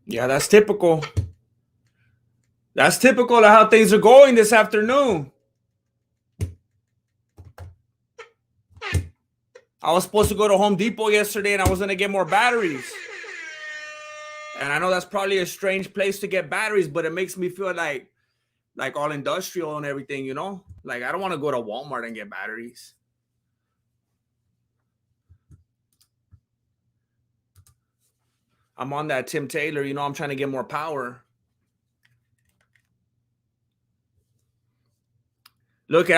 Yeah, that's typical. That's typical of how things are going this afternoon. I was supposed to go to Home Depot yesterday and I was going to get more batteries. And I know that's probably a strange place to get batteries, but it makes me feel like all industrial and everything, you know? Like, I don't want to go to Walmart and get batteries. I'm on that Tim Taylor, you know, I'm trying to get more power. Look,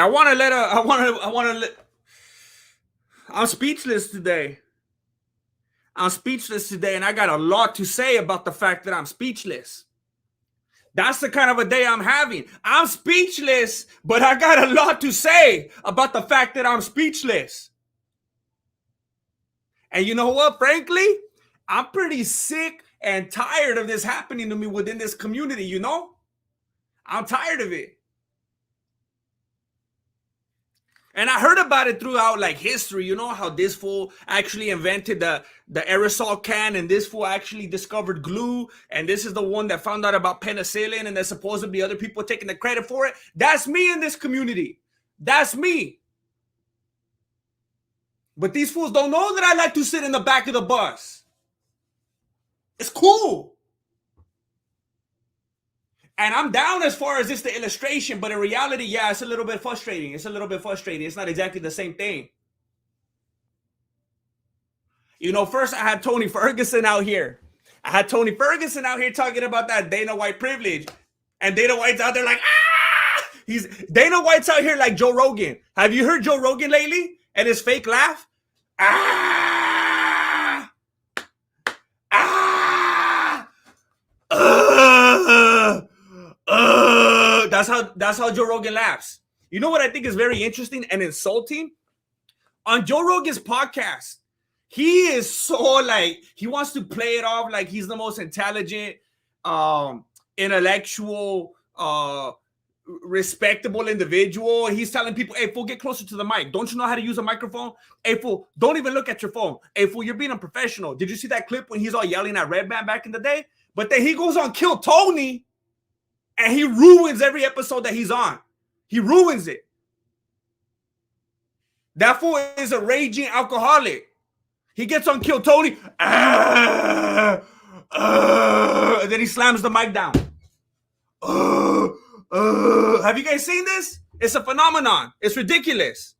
I'm speechless today. I'm speechless today, and I got a lot to say about the fact that I'm speechless. That's the kind of a day I'm having. I'm speechless, but I got a lot to say about the fact that I'm speechless. And you know what? Frankly, I'm pretty sick and tired of this happening to me within this community, you know? I'm tired of it. And I heard about it throughout like history, you know, how this fool actually invented the aerosol can, and this fool actually discovered glue, and this is the one that found out about penicillin, and there's supposedly other people taking the credit for it. That's me in this community. That's me. But these fools don't know that I like to sit in the back of the bus. It's cool. And I'm down as far as just the illustration, but in reality, yeah, it's a little bit frustrating. It's not exactly the same thing. You know, first I had Tony Ferguson out here. Talking about that Dana White privilege. And Dana White's out there like, ah! Dana White's out here like Joe Rogan. Have you heard Joe Rogan lately? And his fake laugh? Ah! Ah! That's how Joe Rogan laughs. You know what I think is very interesting and insulting? On Joe Rogan's podcast, he is so like, he wants to play it off like he's the most intelligent, intellectual, respectable individual. He's telling people, hey, fool, get closer to the mic. Don't you know how to use a microphone? Hey, fool, don't even look at your phone. Hey, fool, you're being unprofessional. Did you see that clip when he's all yelling at Redman back in the day? But then he goes on Kill Tony and he ruins every episode that he's on. He ruins it. That fool is a raging alcoholic. He gets on Kill Tony, and then he slams the mic down. Have you guys seen this? It's a phenomenon. It's ridiculous.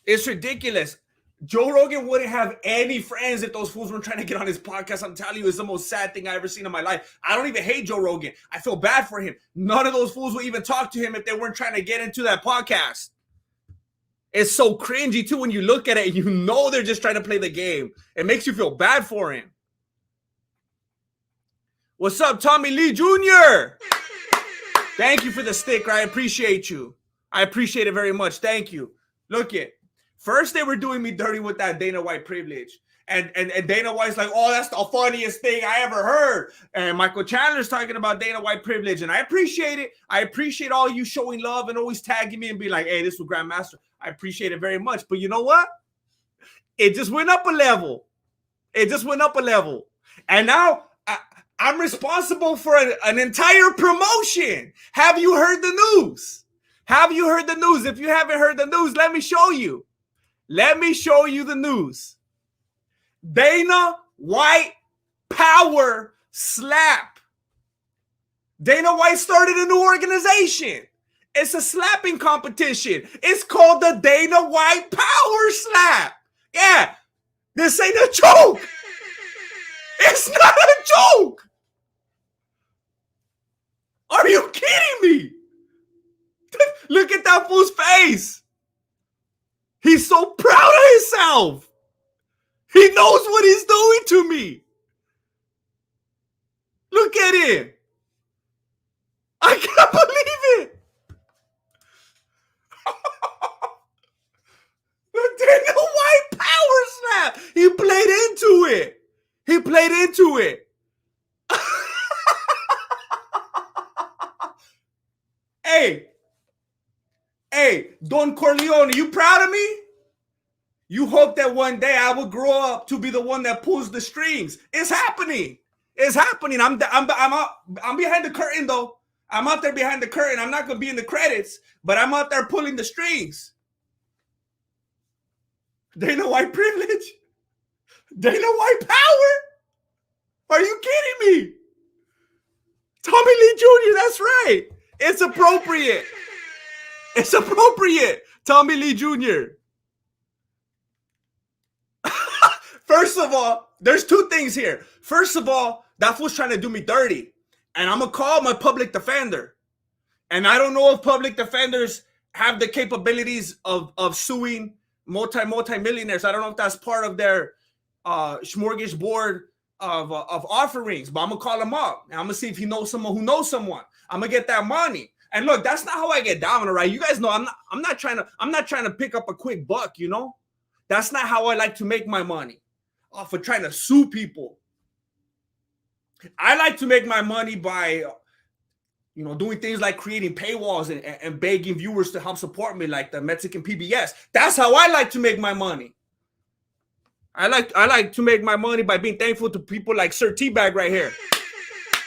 It's ridiculous. Joe Rogan wouldn't have any friends if those fools weren't trying to get on his podcast. I'm telling you, it's the most sad thing I've ever seen in my life. I don't even hate Joe Rogan. I feel bad for him. None of those fools would even talk to him if they weren't trying to get into that podcast. It's so cringy, too, when you look at it. You know they're just trying to play the game. It makes you feel bad for him. What's up, Tommy Lee Jr.? Thank you for the sticker. I appreciate you. I appreciate it very much. Thank you. Look it. First, they were doing me dirty with that Dana White privilege. And Dana White's like, oh, that's the funniest thing I ever heard. And Michael Chandler's talking about Dana White privilege. And I appreciate it. I appreciate all you showing love and always tagging me and be like, hey, this was Grandmaster. I appreciate it very much. But you know what? It just went up a level. And now I'm responsible for an entire promotion. Have you heard the news? If you haven't heard the news, let me show you. The news. Dana White power slap. Dana White started a new organization. It's a slapping competition. It's called the Dana White Power Slap. Yeah, this ain't a joke. It's not a joke. Are you kidding me? Look at that fool's face. He's so proud of himself. He knows what he's doing to me. Look at him. I can't believe it. The Dana White power slap. He played into it. Hey, Don Corleone, you proud of me? You hope that one day I will grow up to be the one that pulls the strings. It's happening. It's happening. I'm behind the curtain though. I'm out there behind the curtain. I'm not gonna be in the credits, but I'm out there pulling the strings. Dana White privilege. Dana White power. Are you kidding me? Tommy Lee Jr. That's right. It's appropriate. It's appropriate. Tommy Lee Jr. First of all, there's two things here. First of all, that fool's trying to do me dirty. And I'm going to call my public defender. And I don't know if public defenders have the capabilities of suing multi-millionaires. I don't know if that's part of their smorgasbord of offerings. But I'm going to call him up. And I'm going to see if he knows someone who knows someone. I'm going to get that money. And look, that's not how I get down, all right? You guys know I'm not trying to pick up a quick buck, you know? That's not how I like to make my money. For trying to sue people. I like to make my money by, doing things like creating paywalls and begging viewers to help support me, like the Mexican PBS. That's how I like to make my money. I like to make my money by being thankful to people like Sir T-Bag right here.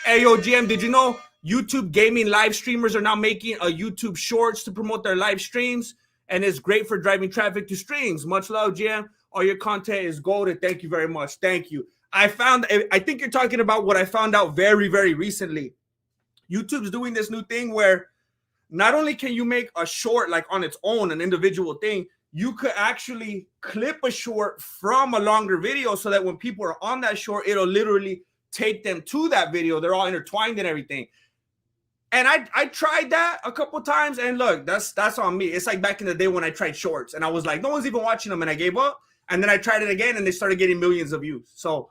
Hey, yo, GM, did you know YouTube gaming live streamers are now making a YouTube Shorts to promote their live streams? And it's great for driving traffic to streams. Much love, GM. All your content is golden. Thank you very much. Thank you. I think you're talking about what I found out very, very recently. YouTube's doing this new thing where not only can you make a short like on its own, an individual thing, you could actually clip a short from a longer video so that when people are on that short, it'll literally take them to that video. They're all intertwined and everything. And I tried that a couple times, and look, that's on me. It's like back in the day when I tried shorts, and I was like, no one's even watching them, and I gave up. And then I tried it again, and they started getting millions of views. So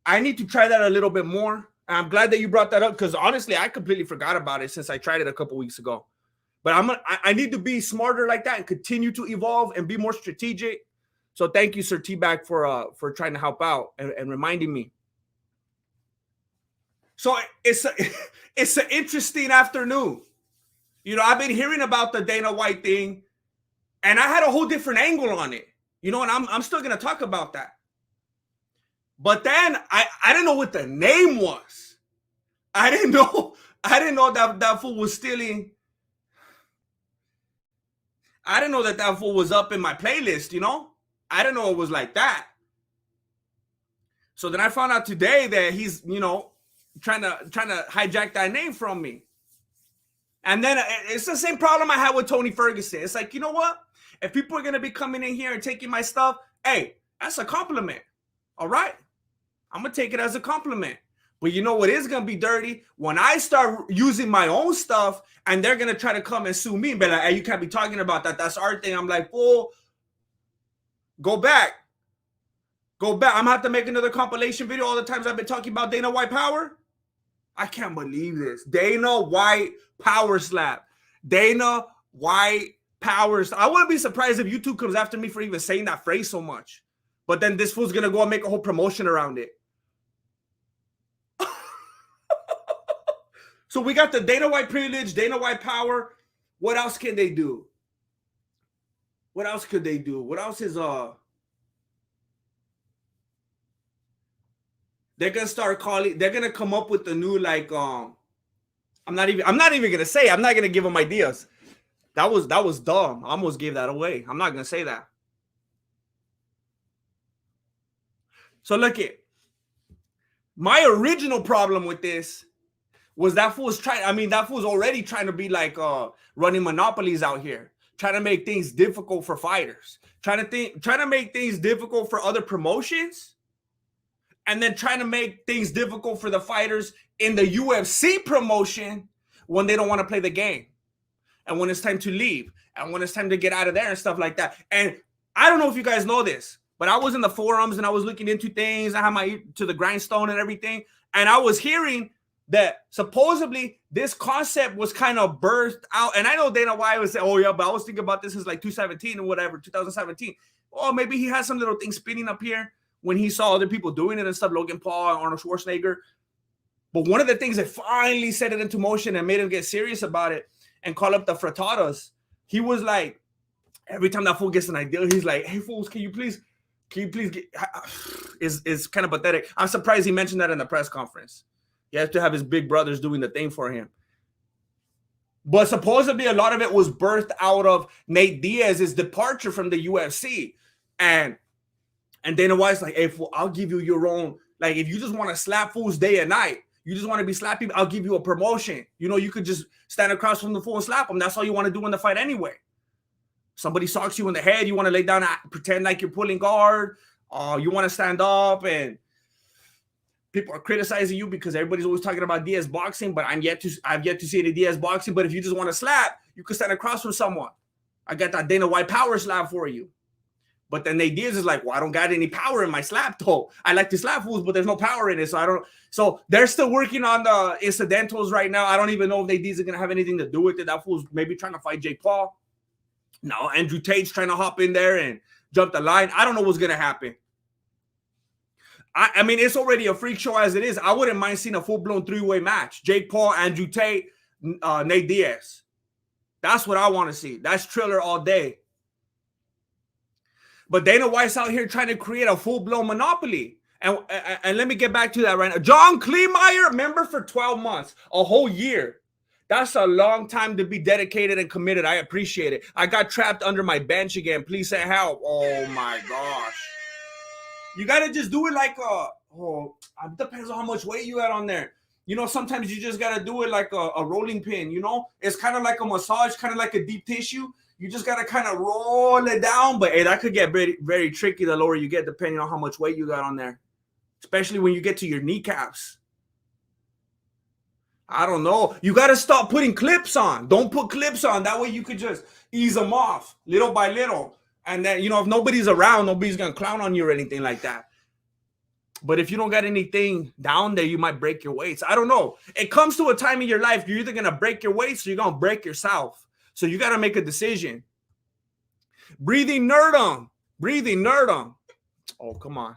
I need to try that a little bit more. And I'm glad that you brought that up because honestly, I completely forgot about it since I tried it a couple weeks ago. But I need to be smarter like that and continue to evolve and be more strategic. So thank you, Sir T-Bag, for trying to help out and reminding me. So it's an interesting afternoon. I've been hearing about the Dana White thing, and I had a whole different angle on it. And I'm still going to talk about that. But then I didn't know what the name was. I didn't know that fool was stealing. I didn't know that fool was up in my playlist, I didn't know it was like that. So then I found out today that he's, trying to hijack that name from me. And then it's the same problem I had with Tony Ferguson. It's like, you know what? If people are going to be coming in here and taking my stuff, hey, that's a compliment. All right? I'm going to take it as a compliment. But you know what is going to be dirty? When I start using my own stuff and they're going to try to come and sue me and be like, hey, you can't be talking about that. That's our thing. I'm like, well, go back. I'm going to have to make another compilation video all the times I've been talking about Dana White power. I can't believe this. Dana White power slap. Dana White power slap. I wouldn't be surprised if YouTube comes after me for even saying that phrase so much. But then this fool's going to go and make a whole promotion around it. So we got the Dana White privilege, Dana White power. What else can they do? What else could they do? What else is they're gonna start calling, they're gonna come up with the new I'm not even gonna say, I'm not gonna give them ideas. That was dumb. I almost gave that away. I'm not gonna say that. So look at my original problem with this was that fool's already trying to be like running monopolies out here, trying to make things difficult for fighters, trying to make things difficult for other promotions, and then trying to make things difficult for the fighters in the UFC promotion when they don't want to play the game, and when it's time to leave, and when it's time to get out of there and stuff like that. And I don't know if you guys know this, but I was in the forums and I was looking into things. I had my ear to the grindstone and everything, and I was hearing that supposedly this concept was kind of birthed out. And I know Dana White would say, oh yeah, but I was thinking about this since like 2017 or whatever, 2017. Oh, maybe he had some little thing spinning up here when he saw other people doing it and stuff, Logan Paul and Arnold Schwarzenegger. But one of the things that finally set it into motion and made him get serious about it and call up the Fratadas, he was like, Every time that fool gets an idea, he's like, "Hey fools, can you please get?" Is kind of pathetic. I'm surprised he mentioned that in the press conference. He has to have his big brothers doing the thing for him. But supposedly a lot of it was birthed out of Nate Diaz's departure from the UFC. And Dana White's like, "Hey, fool, I'll give you your own. Like, if you just want to slap fools day and night, you just want to be slapping, I'll give you a promotion. You know, you could just stand across from the fool and slap him. That's all you want to do in the fight anyway. Somebody socks you in the head, you want to lay down and pretend like you're pulling guard. You want to stand up, and people are criticizing you because everybody's always talking about Diaz boxing, but I've yet to see any Diaz boxing. But if you just want to slap, you can stand across from someone. I got that Dana White power slap for you." But then Nate Diaz is like, "Well, I don't got any power in my slap toe. I like to slap fools, but there's no power in it. So I don't." So they're still working on the incidentals right now. I don't even know if Nate Diaz is gonna have anything to do with it. That fool's maybe trying to fight Jake Paul. Now Andrew Tate's trying to hop in there and jump the line. I don't know what's gonna happen. I mean, it's already a freak show as it is. I wouldn't mind seeing a full-blown three-way match. Jake Paul, Andrew Tate, Nate Diaz. That's what I want to see. That's Triller all day. But Dana White's out here trying to create a full-blown monopoly. And let me get back to that right now. John Kleemeyer, member for 12 months, a whole year. That's a long time to be dedicated and committed. I appreciate it. I got trapped under my bench again. Please say help. Oh, my gosh. You got to just do it like it depends on how much weight you got on there. You know, sometimes you just got to do it like a rolling pin, you know? It's kind of like a massage, kind of like a deep tissue. You just got to kind of roll it down. But, hey, that could get very, very tricky the lower you get depending on how much weight you got on there, especially when you get to your kneecaps. I don't know. You got to stop putting clips on. Don't put clips on. That way you could just ease them off little by little. And then, you know, if nobody's around, nobody's going to clown on you or anything like that. But if you don't got anything down there, you might break your weights. I don't know. It comes to a time in your life, you're either going to break your weights or you're going to break yourself. So you got to make a decision. Breathing nerdum. Breathing nerdum. Oh, come on.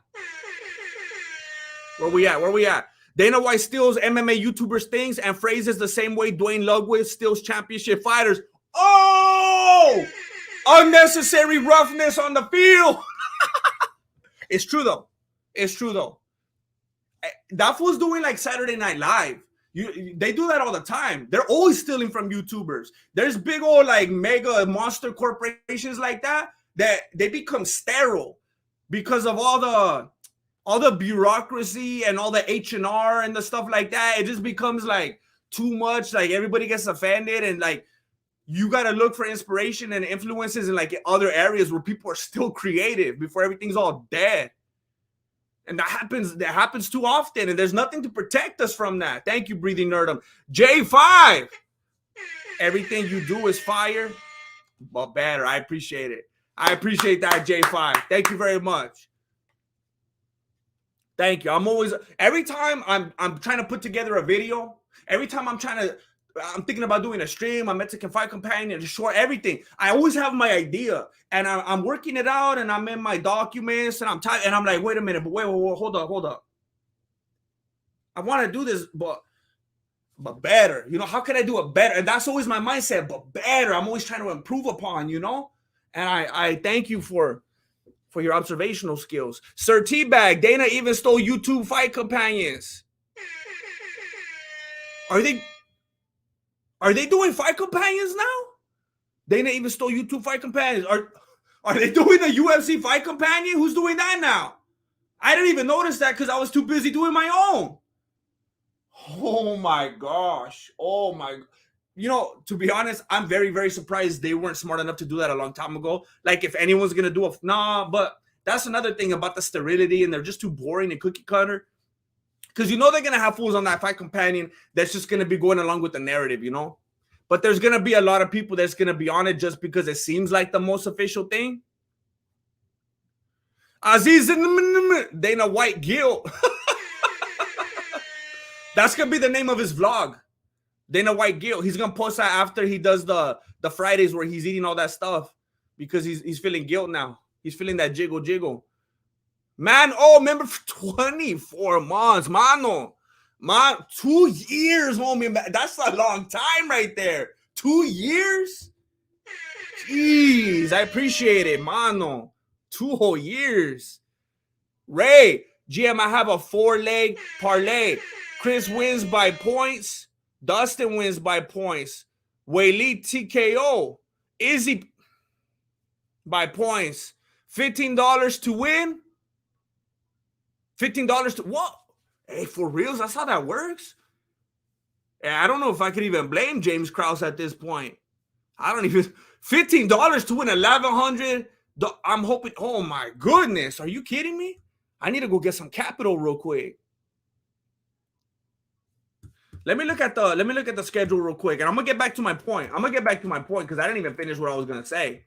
Where we at? Dana White steals MMA YouTubers' things and phrases the same way Dwayne Ludwig steals championship fighters. Oh! Unnecessary roughness on the field. It's true though. That fool's doing like Saturday Night Live. They do that all the time. They're always stealing from YouTubers. There's big old like mega monster corporations like that they become sterile because of all the bureaucracy and all the H&R and the stuff like that. It just becomes like too much. Like everybody gets offended, and like you got to look for inspiration and influences in like other areas where people are still creative before everything's all dead. And that happens too often, and there's nothing to protect us from that. Thank you, Breathing Nerdum. J5. Everything you do is fire, but better. I appreciate it. I appreciate that, J5. Thank you very much. Thank you. Every time I'm trying to put together a video, every time I'm thinking about doing a stream, a Mexican Fight Companion, a short, everything. I always have my idea, and I'm working it out, and I'm in my documents, and I'm like, wait a minute, but wait, hold up. I want to do this, but better. You know, how can I do it better? And that's always my mindset, but better. I'm always trying to improve upon, you know? And I thank you for your observational skills. Sir Teabag, Dana even stole YouTube Fight Companions. Are they doing Fight Companions now? Dana even stole YouTube Fight Companions. Are they doing the UFC Fight Companion? Who's doing that now? I didn't even notice that because I was too busy doing my own. Oh my gosh. You know, to be honest, I'm very, very surprised they weren't smart enough to do that a long time ago. Like if anyone's going to do but that's another thing about the sterility, and they're just too boring and cookie cutter. Because you know they're going to have fools on that Fight Companion that's just going to be going along with the narrative, you know? But there's going to be a lot of people that's going to be on it just because it seems like the most official thing. Aziz Dana White Guilt. That's going to be the name of his vlog. Dana White Guilt. He's going to post that after he does the Fridays where he's eating all that stuff because he's feeling guilt now. He's feeling that jiggle. Man, remember for 24 months, mano. 2 years, homie. That's a long time right there. 2 years? Jeez, I appreciate it, mano. 2 whole years. Ray, GM, I have a 4-leg parlay. Chris wins by points. Dustin wins by points. Whaley TKO. Izzy by points. $15 to win. $15 to what? Hey, for reals, that's how that works? I don't know if I could even blame James Krause at this point. I don't even. $15 to win 1,100. I'm hoping. Oh my goodness, are you kidding me? I need to go get some capital real quick. Let me look at the schedule real quick, and I'm gonna get back to my point. Because I didn't even finish what I was gonna say.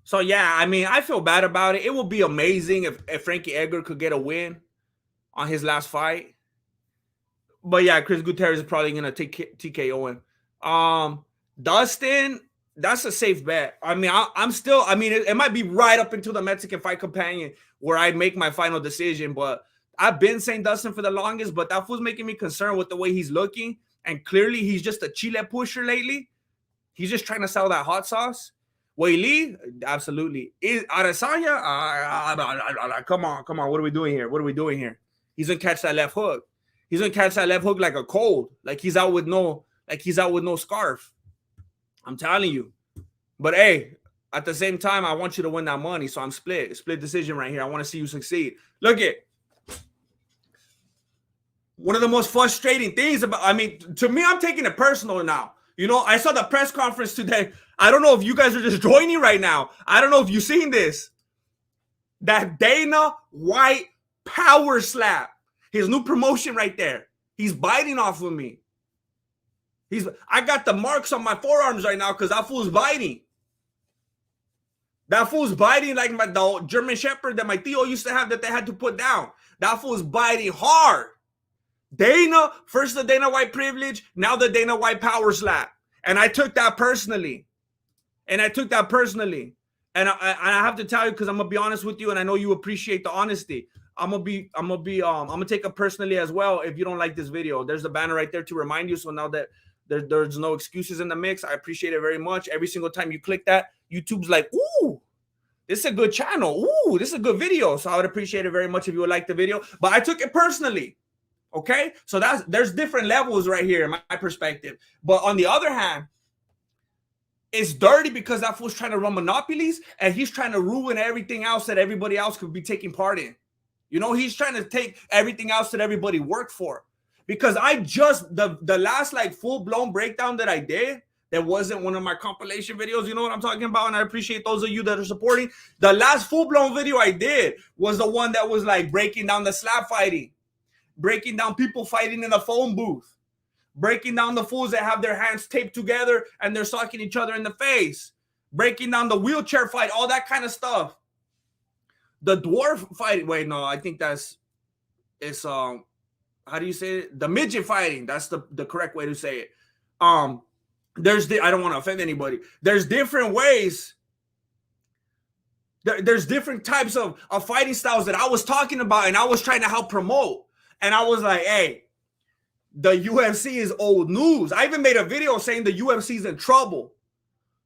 So yeah, I mean, I feel bad about it. It would be amazing if Frankie Edgar could get a win on his last fight. But yeah, Chris Gutierrez is probably gonna take TKO him. Dustin, that's a safe bet. I mean, I'm still. I mean, it might be right up into the Mexican Fight Companion where I make my final decision. But I've been saying Dustin for the longest, but that fool's making me concerned with the way he's looking. And clearly, he's just a chile pusher lately. He's just trying to sell that hot sauce. Whaley, absolutely. Adesanya, come on. What are we doing here? He's gonna catch that left hook. He's gonna catch that left hook like a cold. Like he's out with no scarf. I'm telling you. But hey, at the same time, I want you to win that money. So I'm split decision right here. I want to see you succeed. Look at one of the most frustrating things about. I mean, to me, I'm taking it personal now. You know, I saw the press conference today. I don't know if you guys are just joining right now. I don't know if you've seen this. That Dana White power slap. His new promotion right there. He's biting off of me. I got the marks on my forearms right now because that fool's biting. That fool's biting like the German Shepherd that my Theo used to have that they had to put down. That fool's biting hard. Dana, first the Dana White privilege, now the Dana White power slap. And I took that personally. And I have to tell you, because I'm gonna be honest with you, and I know you appreciate the honesty. I'm gonna take it personally as well. If you don't like this video, there's the banner right there to remind you. So now that there's no excuses in the mix, I appreciate it very much. Every single time you click that, YouTube's like, ooh, this is a good channel. Ooh, this is a good video. So I would appreciate it very much if you would like the video. But I took it personally. Okay, so there's different levels right here in my perspective. But on the other hand, it's dirty because that fool's trying to run monopolies and he's trying to ruin everything else that everybody else could be taking part in. You know, he's trying to take everything else that everybody worked for. Because I just, the last like full-blown breakdown that I did, that wasn't one of my compilation videos, you know what I'm talking about? And I appreciate those of you that are supporting. The last full-blown video I did was the one that was like breaking down the slap fighting. Breaking down people fighting in the phone booth. Breaking down the fools that have their hands taped together and they're sucking each other in the face. Breaking down the wheelchair fight, all that kind of stuff. The dwarf fight, wait, no, I think it's how do you say it? The midget fighting. That's the correct way to say it. I don't want to offend anybody. There's different ways. There's different types of fighting styles that I was talking about and I was trying to help promote. And I was like, hey, the UFC is old news. I even made a video saying the UFC is in trouble.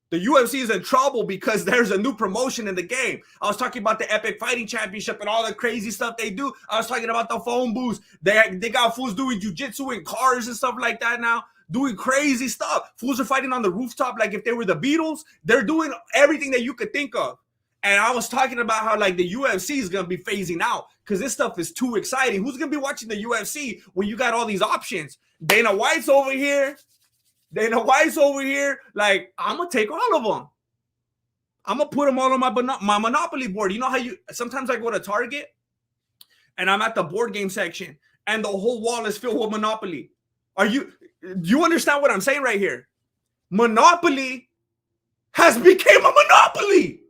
The UFC is in trouble because there's a new promotion in the game. I was talking about the Epic Fighting Championship and all the crazy stuff they do. I was talking about the phone booths. They got fools doing jiu-jitsu in cars and stuff like that now. Doing crazy stuff. Fools are fighting on the rooftop like if they were the Beatles. They're doing everything that you could think of. And I was talking about how like the UFC is going to be phasing out because this stuff is too exciting. Who's going to be watching the UFC when you got all these options? Dana White's over here. Like, I'm going to take all of them. I'm going to put them all on my Monopoly board. You know how sometimes I go to Target and I'm at the board game section and the whole wall is filled with Monopoly. Do you understand what I'm saying right here? Monopoly has become a monopoly.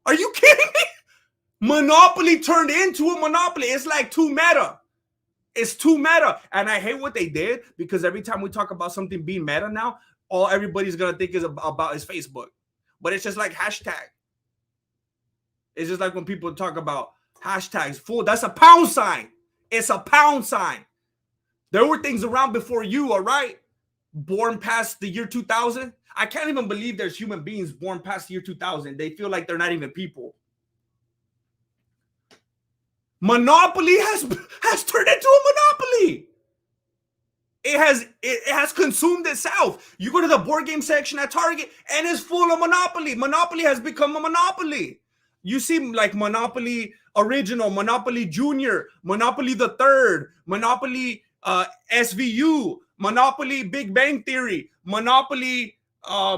Are you kidding me? Monopoly turned into a monopoly. It's like too meta. It's too meta. And I hate what they did because every time we talk about something being meta now, all everybody's going to think is about is Facebook. But it's just like hashtag. It's just like when people talk about hashtags. Fool, that's a pound sign. It's a pound sign. There were things around before you, all right? Born past the year 2000. I can't even believe there's human beings born past the year 2000. They feel like they're not even people. Monopoly has turned into a monopoly. It has consumed itself. You go to the board game section at Target and it's full of Monopoly. Monopoly has become a monopoly. You see like Monopoly Original, Monopoly Junior, Monopoly the Third, Monopoly SVU, Monopoly Big Bang Theory, Monopoly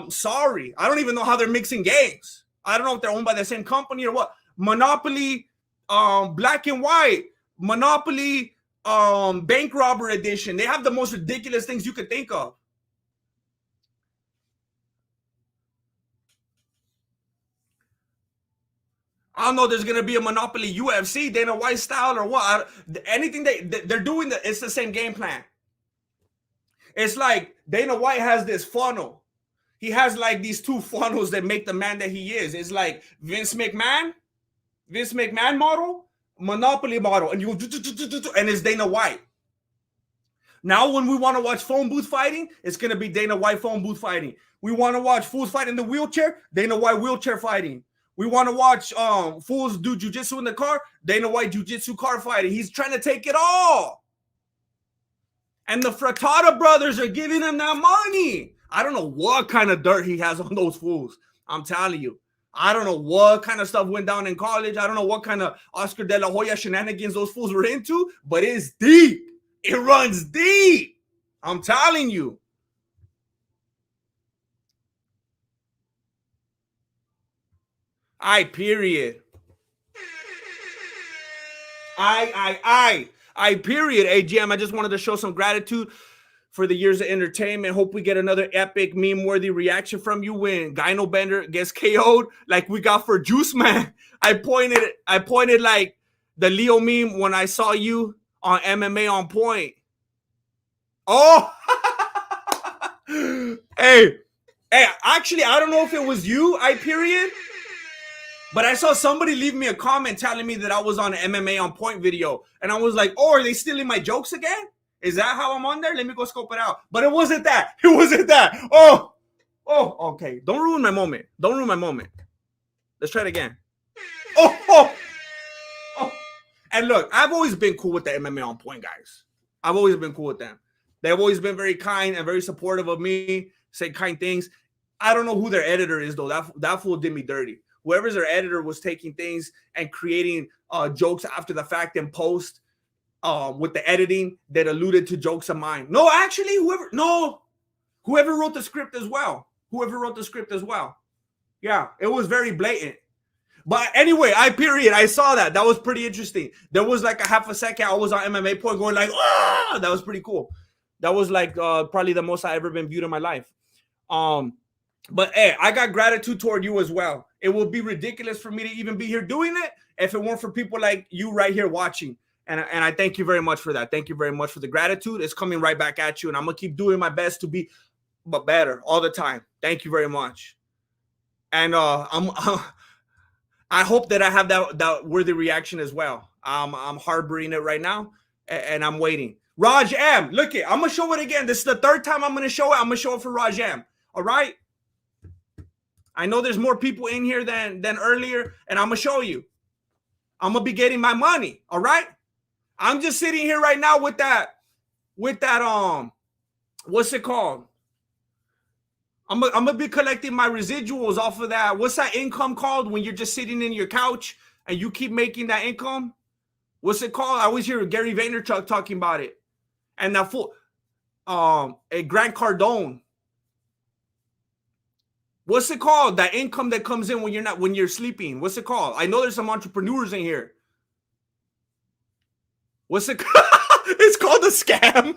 sorry, I don't even know how they're mixing games. I don't know if they're owned by the same company or what. Monopoly Black and White, Monopoly Bank Robber Edition. They have the most ridiculous things you could think of. I don't know. There's gonna be a Monopoly UFC, Dana White style or what? Anything they're doing, it's the same game plan. It's like Dana White has this funnel. He has like these two funnels that make the man that he is. It's like Vince McMahon model, Monopoly model, and you go, and it's Dana White. Now, when we want to watch phone booth fighting, it's gonna be Dana White phone booth fighting. We want to watch fools fight in the wheelchair, Dana White wheelchair fighting. We want to watch fools do jujitsu in the car, Dana White jujitsu car fighting. He's trying to take it all. And the Frittata brothers are giving him that money. I don't know what kind of dirt he has on those fools. I'm telling you. I don't know what kind of stuff went down in college. I don't know what kind of Oscar de la Hoya shenanigans those fools were into, but it's deep. It runs deep. I'm telling you. Period. Period. AGM, I just wanted to show some gratitude for the years of entertainment. Hope we get another epic meme-worthy reaction from you when Gyno Bender gets KO'd like we got for Juice Man. I pointed like the Leo meme when I saw you on MMA on Point. Oh, hey, actually, I don't know if it was you, period. But I saw somebody leave me a comment telling me that I was on an MMA on Point video. And I was like, oh, are they stealing my jokes again? Is that how I'm on there? Let me go scope it out. But it wasn't that. It wasn't that. Oh, okay. Don't ruin my moment. Don't ruin my moment. Let's try it again. Oh. And look, I've always been cool with the MMA on Point guys. I've always been cool with them. They've always been very kind and very supportive of me, say kind things. I don't know who their editor is, though. That fool did me dirty. Whoever's their editor was taking things and creating jokes after the fact and post with the editing that alluded to jokes of mine. No, actually, whoever wrote the script as well. Yeah, it was very blatant. But anyway, I saw that. That was pretty interesting. There was like a half a second I was on MMA Point going like, ah! That was pretty cool. That was like probably the most I've ever been viewed in my life. But hey, I got gratitude toward you as well. It would be ridiculous for me to even be here doing it if it weren't for people like you right here watching. And I thank you very much for that. Thank you very much for the gratitude. It's coming right back at you. And I'm going to keep doing my best to be better all the time. Thank you very much. And I hope that I have that worthy reaction as well. I'm harboring it right now, and I'm waiting. Raj M, look it. I'm going to show it again. This is the third time I'm going to show it. I'm going to show it for Raj M. All right? I know there's more people in here than earlier, and I'm going to show you. I'm going to be getting my money, all right? I'm just sitting here right now with that, what's it called? I'm going to be collecting my residuals off of that. What's that income called when you're just sitting in your couch and you keep making that income? What's it called? I always hear Gary Vaynerchuk talking about it. And that fool, a Grant Cardone. What's it called? That income that comes in when you're sleeping. What's it called? I know there's some entrepreneurs in here. What's it called? It's called a scam.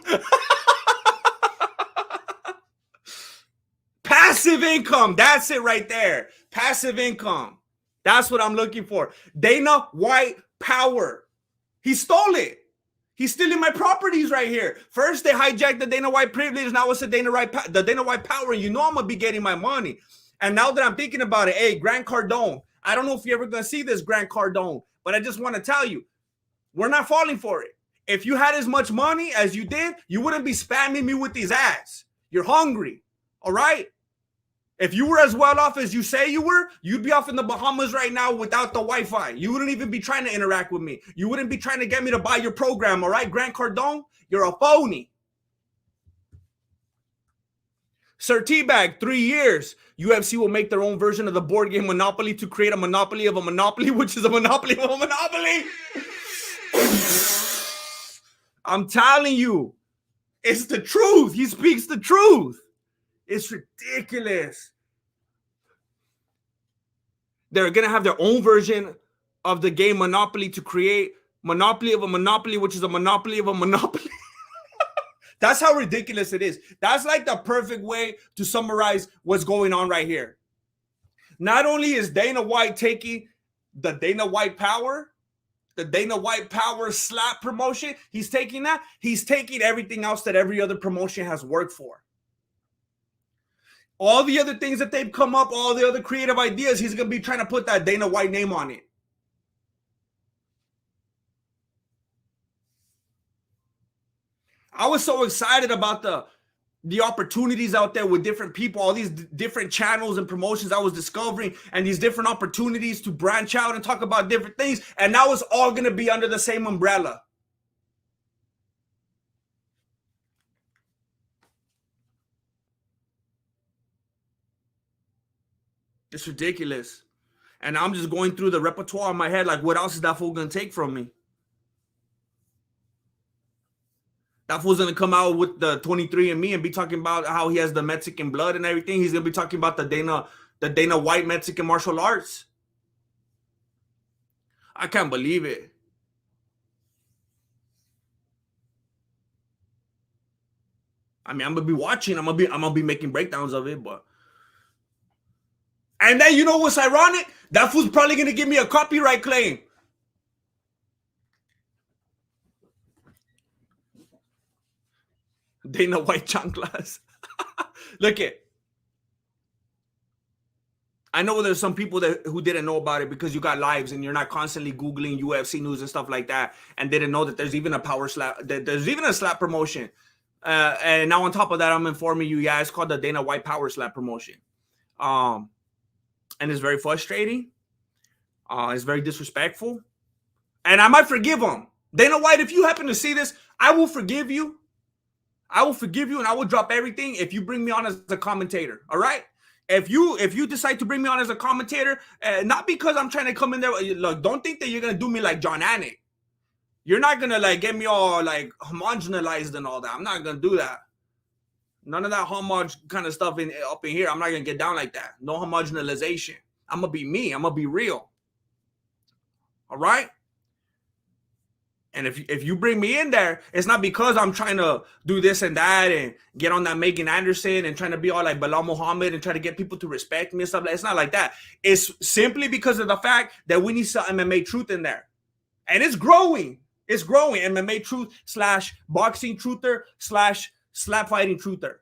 Passive income. That's it right there. Passive income. That's what I'm looking for. Dana White power. He stole it. He's stealing my properties right here. First, they hijacked the Dana White privilege. Now it's the Dana White power. And you know I'm going to be getting my money. And now that I'm thinking about it, hey, Grant Cardone. I don't know if you're ever going to see this, Grant Cardone. But I just want to tell you, we're not falling for it. If you had as much money as you did, you wouldn't be spamming me with these ads. You're hungry, all right? If you were as well off as you say you were, you'd be off in the Bahamas right now without the Wi-Fi. You wouldn't even be trying to interact with me. You wouldn't be trying to get me to buy your program, all right? Grant Cardone, you're a phony. Sir Teabag, 3 years. UFC will make their own version of the board game Monopoly to create a monopoly of a monopoly, which is a monopoly of a monopoly. I'm telling you, it's the truth. He speaks the truth. It's ridiculous. They're going to have their own version of the game Monopoly to create monopoly of a monopoly, which is a monopoly of a monopoly. That's how ridiculous it is. That's like the perfect way to summarize what's going on right here. Not only is Dana White taking the Dana White power, the Dana White power slap promotion, he's taking that. He's taking everything else that every other promotion has worked for. All the other things that they've come up, all the other creative ideas, he's going to be trying to put that Dana White name on it. I was so excited about the opportunities out there with different people, all these different channels and promotions I was discovering, and these different opportunities to branch out and talk about different things. And now it's all going to be under the same umbrella. It's ridiculous. And I'm just going through the repertoire in my head, like, what else is that fool going to take from me? That fool's going to come out with the 23andMe and be talking about how he has the Mexican blood and everything. He's going to be talking about the Dana White Mexican martial arts. I can't believe it. I mean, I'm going to be watching. I'm going to be making breakdowns of it, but. And then you know what's ironic? That fool's probably going to give me a copyright claim. Dana White chanclas. Look it. I know there's some people who didn't know about it because you got lives and you're not constantly Googling UFC news and stuff like that, and didn't know that there's even a power slap, that there's even a slap promotion. And now on top of that, I'm informing you, yeah, it's called the Dana White Power Slap promotion. And it's very frustrating. It's very disrespectful. And I might forgive him. Dana White, if you happen to see this, I will forgive you. I will forgive you and I will drop everything if you bring me on as a commentator. All right? If you decide to bring me on as a commentator, not because I'm trying to come in there, look, don't think that you're going to do me like John Anik. You're not going to like get me all like homogenized and all that. I'm not going to do that. None of that homage kind of stuff up in here. I'm not going to get down like that. No homogenization. I'm going to be me. I'm going to be real. All right? And if you bring me in there, it's not because I'm trying to do this and that and get on that Megan Anderson and trying to be all like Bilal Muhammad and try to get people to respect me and stuff. It's not like that. It's simply because of the fact that we need some MMA truth in there. And it's growing. It's growing. MMA truth / boxing truther / slap fighting truther.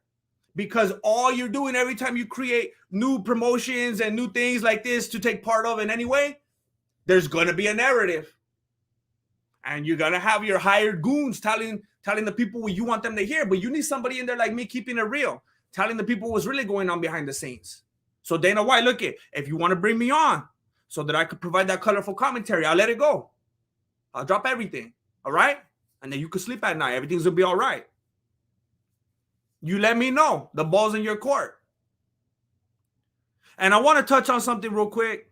Because all you're doing every time you create new promotions and new things like this to take part of in any way, there's going to be a narrative. And you're going to have your hired goons telling the people what you want them to hear. But you need somebody in there like me keeping it real, telling the people what's really going on behind the scenes. So Dana White, look it, if you want to bring me on so that I could provide that colorful commentary, I'll let it go. I'll drop everything. All right? And then you can sleep at night. Everything's going to be all right. You let me know. The ball's in your court. And I want to touch on something real quick.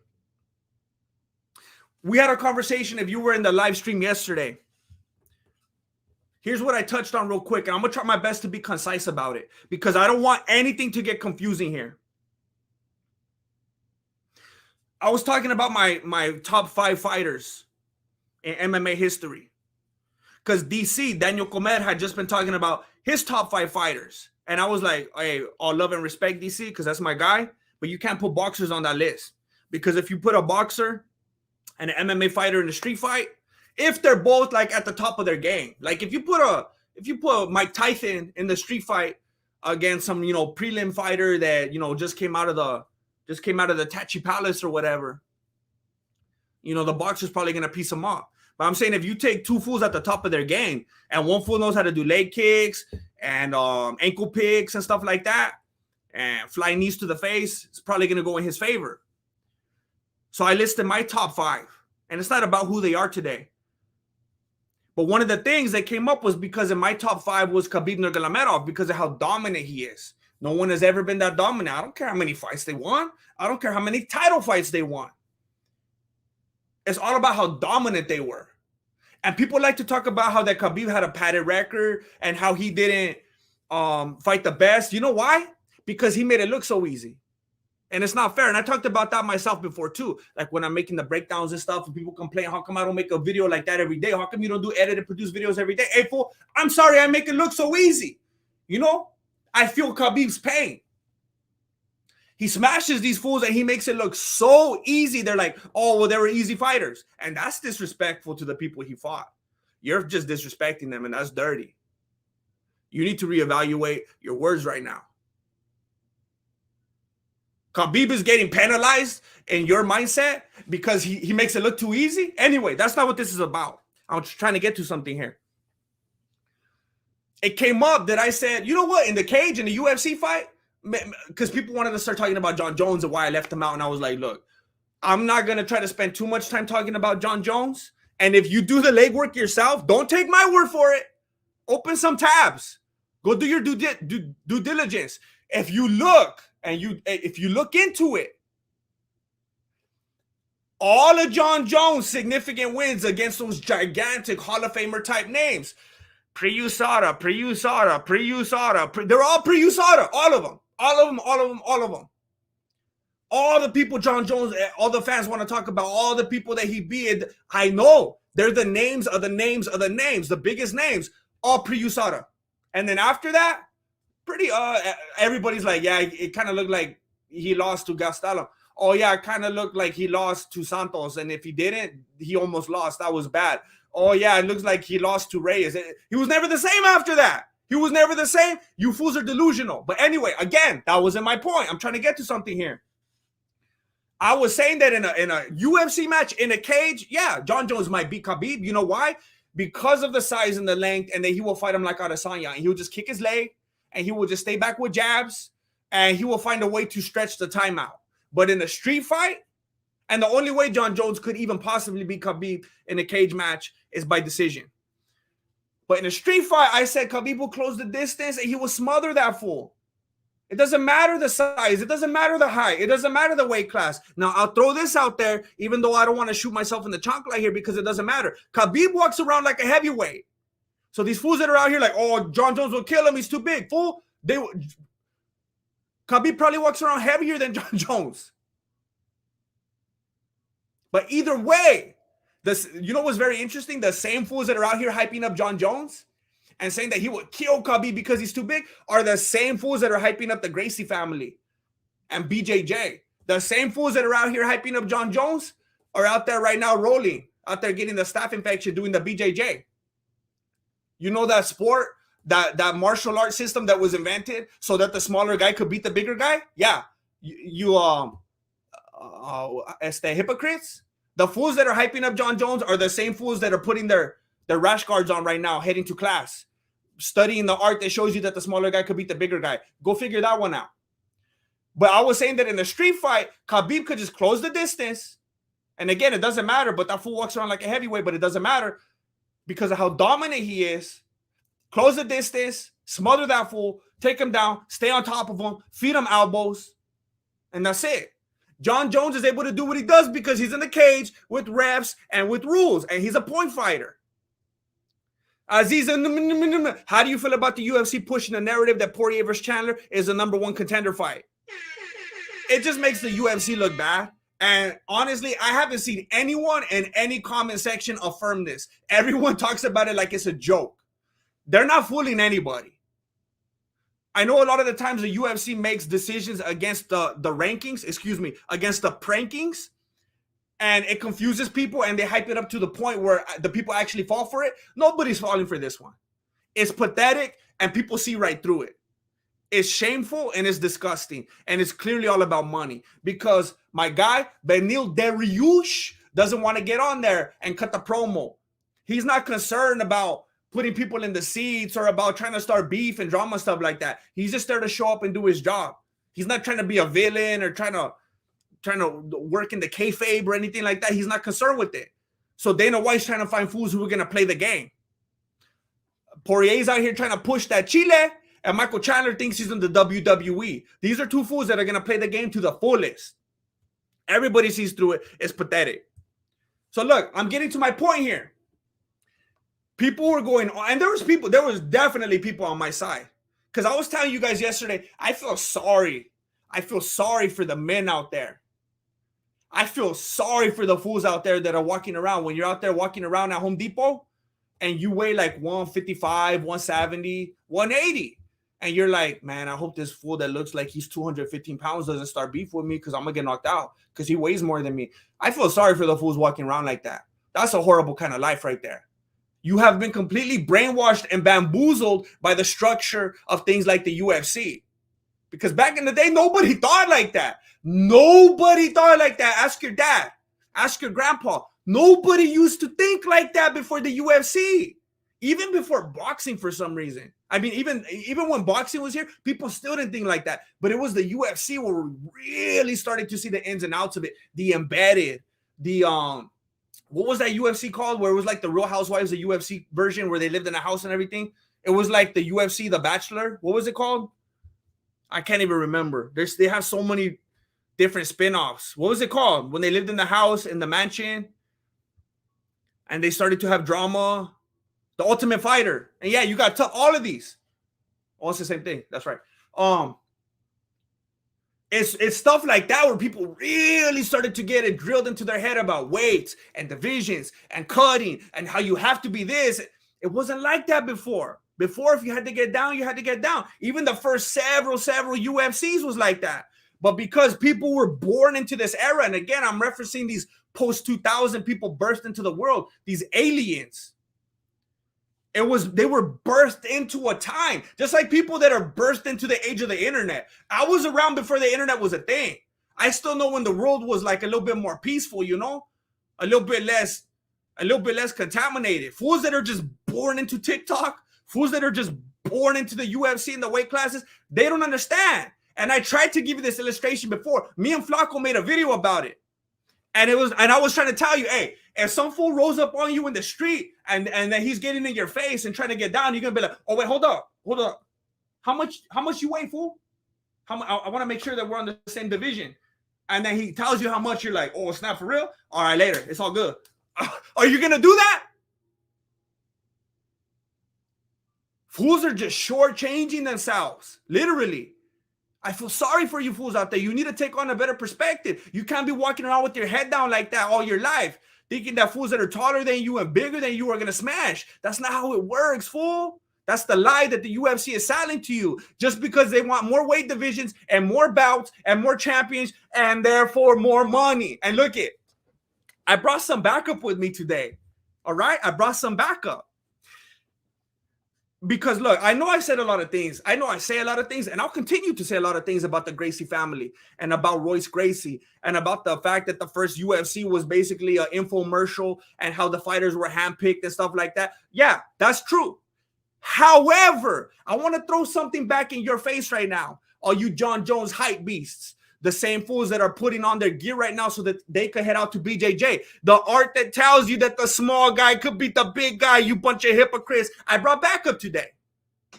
We had a conversation if you were in the live stream yesterday. Here's what I touched on real quick, and I'm going to try my best to be concise about it because I don't want anything to get confusing here. I was talking about my top 5 fighters in MMA history because DC, Daniel Comer, had just been talking about his top 5 fighters. And I was like, hey, all love and respect, DC, because that's my guy, but you can't put boxers on that list because if you put a boxer and an MMA fighter in a street fight, if they're both like at the top of their game, like if you put Mike Tyson in the street fight against some prelim fighter that just came out of the Tachi Palace or whatever, the boxer's probably gonna piece him up. But I'm saying if you take two fools at the top of their game, and one fool knows how to do leg kicks and ankle picks and stuff like that, and flying knees to the face, it's probably going to go in his favor. So I listed my top 5. And it's not about who they are today. But one of the things that came up was because in my top 5 was Khabib Nurmagomedov, because of how dominant he is. No one has ever been that dominant. I don't care how many fights they won. I don't care how many title fights they won. It's all about how dominant they were. And people like to talk about how that Khabib had a padded record and how he didn't fight the best. You know why? Because he made it look so easy. And it's not fair. And I talked about that myself before too. Like when I'm making the breakdowns and stuff, and people complain, how come I don't make a video like that every day? How come you don't do edit and produce videos every day? Hey, fool, I'm sorry, I make it look so easy. You know, I feel Khabib's pain. He smashes these fools and he makes it look so easy. They're like, oh, well, they were easy fighters. And that's disrespectful to the people he fought. You're just disrespecting them, and that's dirty. You need to reevaluate your words right now. Khabib is getting penalized in your mindset because he makes it look too easy. Anyway, that's not what this is about. I'm trying to get to something here. It came up that I said, you know what, in the cage, in the UFC fight, because people wanted to start talking about John Jones and why I left him out. And I was like, look, I'm not going to try to spend too much time talking about John Jones. And if you do the legwork yourself, don't take my word for it. Open some tabs. Go do your due diligence. If you look if you look into it, all of John Jones' significant wins against those gigantic Hall of Famer type names, pre-USADA, they're all pre-USADA, all of them. All the people John Jones, all the fans want to talk about, all the people that he beat, I know they're the names of the names of the names, the biggest names, all pre-USADA. And then after that, everybody's like, yeah, it kind of looked like he lost to Gastelum. Oh yeah, it kind of looked like he lost to Santos, and if he didn't, he almost lost. That was bad. Oh yeah, it looks like he lost to Reyes. He was never the same after that. He was never the same. You fools are delusional. But anyway, again, that wasn't my point. I'm trying to get to something here. I was saying that in a UFC match, in a cage, yeah, John Jones might beat Khabib. You know why? Because of the size and the length, and then he will fight him like Adesanya, and he will just kick his leg, and he will just stay back with jabs, and he will find a way to stretch the time out. But in a street fight, and the only way John Jones could even possibly beat Khabib in a cage match is by decision. But in a street fight, I said Khabib will close the distance and he will smother that fool. It doesn't matter the size. It doesn't matter the height. It doesn't matter the weight class. Now, I'll throw this out there, even though I don't want to shoot myself in the chocolate here because it doesn't matter. Khabib walks around like a heavyweight. So these fools that are out here like, oh, John Jones will kill him. He's too big. Fool, Khabib probably walks around heavier than John Jones. But either way, you know what's very interesting? The same fools that are out here hyping up John Jones and saying that he would kill Khabib because he's too big are the same fools that are hyping up the Gracie family and BJJ. The same fools that are out here hyping up John Jones are out there right now rolling, out there getting the staph infection, doing the BJJ. You know that sport, that martial art system that was invented so that the smaller guy could beat the bigger guy? Yeah. As the hypocrites, the fools that are hyping up John Jones are the same fools that are putting their rash guards on right now, heading to class, studying the art that shows you that the smaller guy could beat the bigger guy. Go figure that one out. But I was saying that in a street fight, Khabib could just close the distance. And again, it doesn't matter, but that fool walks around like a heavyweight, but it doesn't matter because of how dominant he is. Close the distance, smother that fool, take him down, stay on top of him, feed him elbows, and that's it. John Jones is able to do what he does because he's in the cage with refs and with rules, and he's a point fighter. Aziz, how do you feel about the UFC pushing the narrative that Poirier vs. Chandler is the #1 contender fight? It just makes the UFC look bad. And honestly, I haven't seen anyone in any comment section affirm this. Everyone talks about it like it's a joke. They're not fooling anybody. I know a lot of the times the UFC makes decisions against the rankings, against the prankings, and it confuses people and they hype it up to the point where the people actually fall for it. Nobody's falling for this one. It's pathetic and people see right through it. It's shameful and it's disgusting. And it's clearly all about money because my guy, Beneil Dariush, doesn't want to get on there and cut the promo He's not concerned about putting people in the seats or about trying to start beef and drama stuff like that. He's just there to show up and do his job. He's not trying to be a villain or trying to work in the kayfabe or anything like that. He's not concerned with it. So Dana White's trying to find fools who are going to play the game. Poirier's out here trying to push that Chile, and Michael Chandler thinks he's in the WWE. These are two fools that are going to play the game to the fullest. Everybody sees through it. It's pathetic. So look, I'm getting to my point here. People were going on, and there was definitely people on my side. Because I was telling you guys yesterday, I feel sorry. I feel sorry for the men out there. I feel sorry for the fools out there that are walking around. When you're out there walking around at Home Depot and you weigh like 155, 170, 180. And you're like, man, I hope this fool that looks like he's 215 pounds doesn't start beef with me because I'm going to get knocked out because he weighs more than me. I feel sorry for the fools walking around like that. That's a horrible kind of life right there. You have been completely brainwashed and bamboozled by the structure of things like the UFC. Because back in the day, nobody thought like that. Nobody thought like that. Ask your dad. Ask your grandpa. Nobody used to think like that before the UFC. Even before boxing for some reason. I mean, even when boxing was here, people still didn't think like that. But it was the UFC where we really started to see the ins and outs of it. The embedded, what was that UFC called? Where it was like the Real Housewives, the UFC version where they lived in a house and everything. It was like the UFC, The Bachelor. What was it called? I can't even remember. They have so many different spin-offs. What was it called? When they lived in the house, in the mansion, and they started to have drama. The Ultimate Fighter. And yeah, you got all of these. Oh, it's the same thing. That's right. It's stuff like that where people really started to get it drilled into their head about weights and divisions and cutting and how you have to be this. It wasn't like that before. Before, if you had to get down, you had to get down. Even the first several UFCs was like that. But because people were born into this era, and again, I'm referencing these post-2000 people burst into the world, these aliens. They were birthed into a time, just like people that are birthed into the age of the internet. I was around before the internet was a thing. I still know when the world was like a little bit more peaceful, you know, a little bit less contaminated. Fools that are just born into TikTok, fools that are just born into the UFC and the weight classes, they don't understand. And I tried to give you this illustration before. Me and Flaco made a video about it. And I was trying to tell you, hey, if some fool rolls up on you in the street and then he's getting in your face and trying to get down, you're gonna be like, oh wait, hold up. How much you weigh, fool? I want to make sure that we're on the same division. And then he tells you how much, you're like, oh, it's not for real. All right, later, it's all good. Are you gonna do that? Fools are just shortchanging themselves, literally. I feel sorry for you fools out there. You need to take on a better perspective. You can't be walking around with your head down like that all your life, thinking that fools that are taller than you and bigger than you are going to smash. That's not how it works, fool. That's the lie that the UFC is selling to you. Just because they want more weight divisions and more bouts and more champions and therefore more money. And look it, I brought some backup with me today. All right? I brought some backup. Because look, I know I said a lot of things. I know I say a lot of things, and I'll continue to say a lot of things about the Gracie family and about Royce Gracie and about the fact that the first UFC was basically an infomercial and how the fighters were handpicked and stuff like that. Yeah, that's true. However, I want to throw something back in your face right now. All you John Jones hype beasts. The same fools that are putting on their gear right now so that they could head out to BJJ. The art that tells you that the small guy could beat the big guy, you bunch of hypocrites. I brought backup today.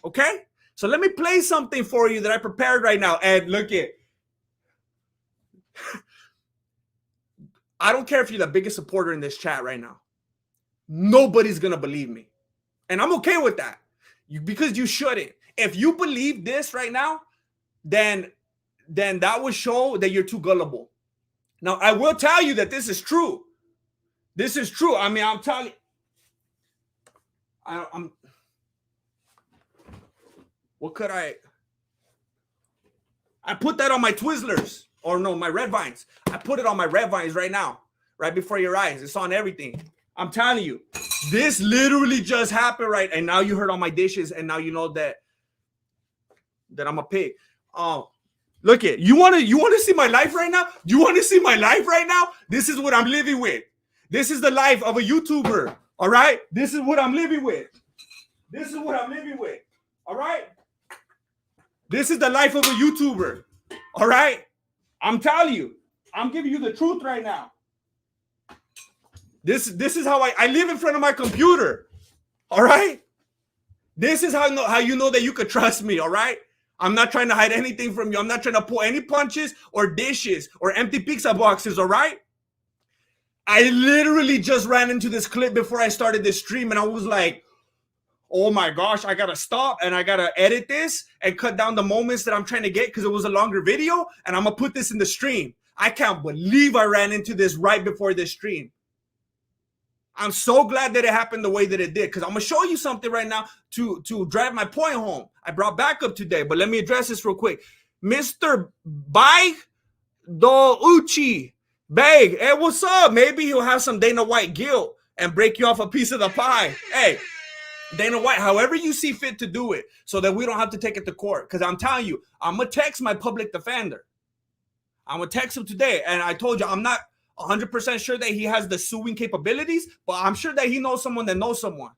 Okay? So let me play something for you that I prepared right now. And look it. I don't care if you're the biggest supporter in this chat right now. Nobody's going to believe me. And I'm okay with that. Because you shouldn't. If you believe this right now, then that would show that you're too gullible. Now, I will tell you that this is true. This is true. I mean, I'm telling you. What could I put that on my Twizzlers. Or no, my Red Vines. I put it on my Red Vines right now. Right before your eyes. It's on everything. I'm telling you. This literally just happened, right? And now you heard all my dishes. And now you know that I'm a pig. Look it. You want to see my life right now? You want to see my life right now? This is what I'm living with. This is the life of a YouTuber. All right? This is what I'm living with. This is what I'm living with. All right? This is the life of a YouTuber. All right? I'm telling you. I'm giving you the truth right now. This is how I live in front of my computer. All right? This is how you know that you could trust me, all right? I'm not trying to hide anything from you. I'm not trying to pull any punches or dishes or empty pizza boxes, all right? I literally just ran into this clip before I started this stream, and I was like, oh my gosh, I gotta stop and I gotta edit this and cut down the moments that I'm trying to get because it was a longer video, and I'm gonna put this in the stream. I can't believe I ran into this right before this stream. I'm so glad that it happened the way that it did, because I'm gonna show you something right now to drive my point home. I brought backup today, but let me address this real quick. Mr. Bai Do Uchi Bag, hey, what's up? Maybe he'll have some Dana White guilt and break you off a piece of the pie. Hey, Dana White, however you see fit to do it, so that we don't have to take it to court. Because I'm telling you, I'm gonna text my public defender. I'm gonna text him today, and I told you I'm not 100% sure that he has the suing capabilities, but I'm sure that he knows someone that knows someone.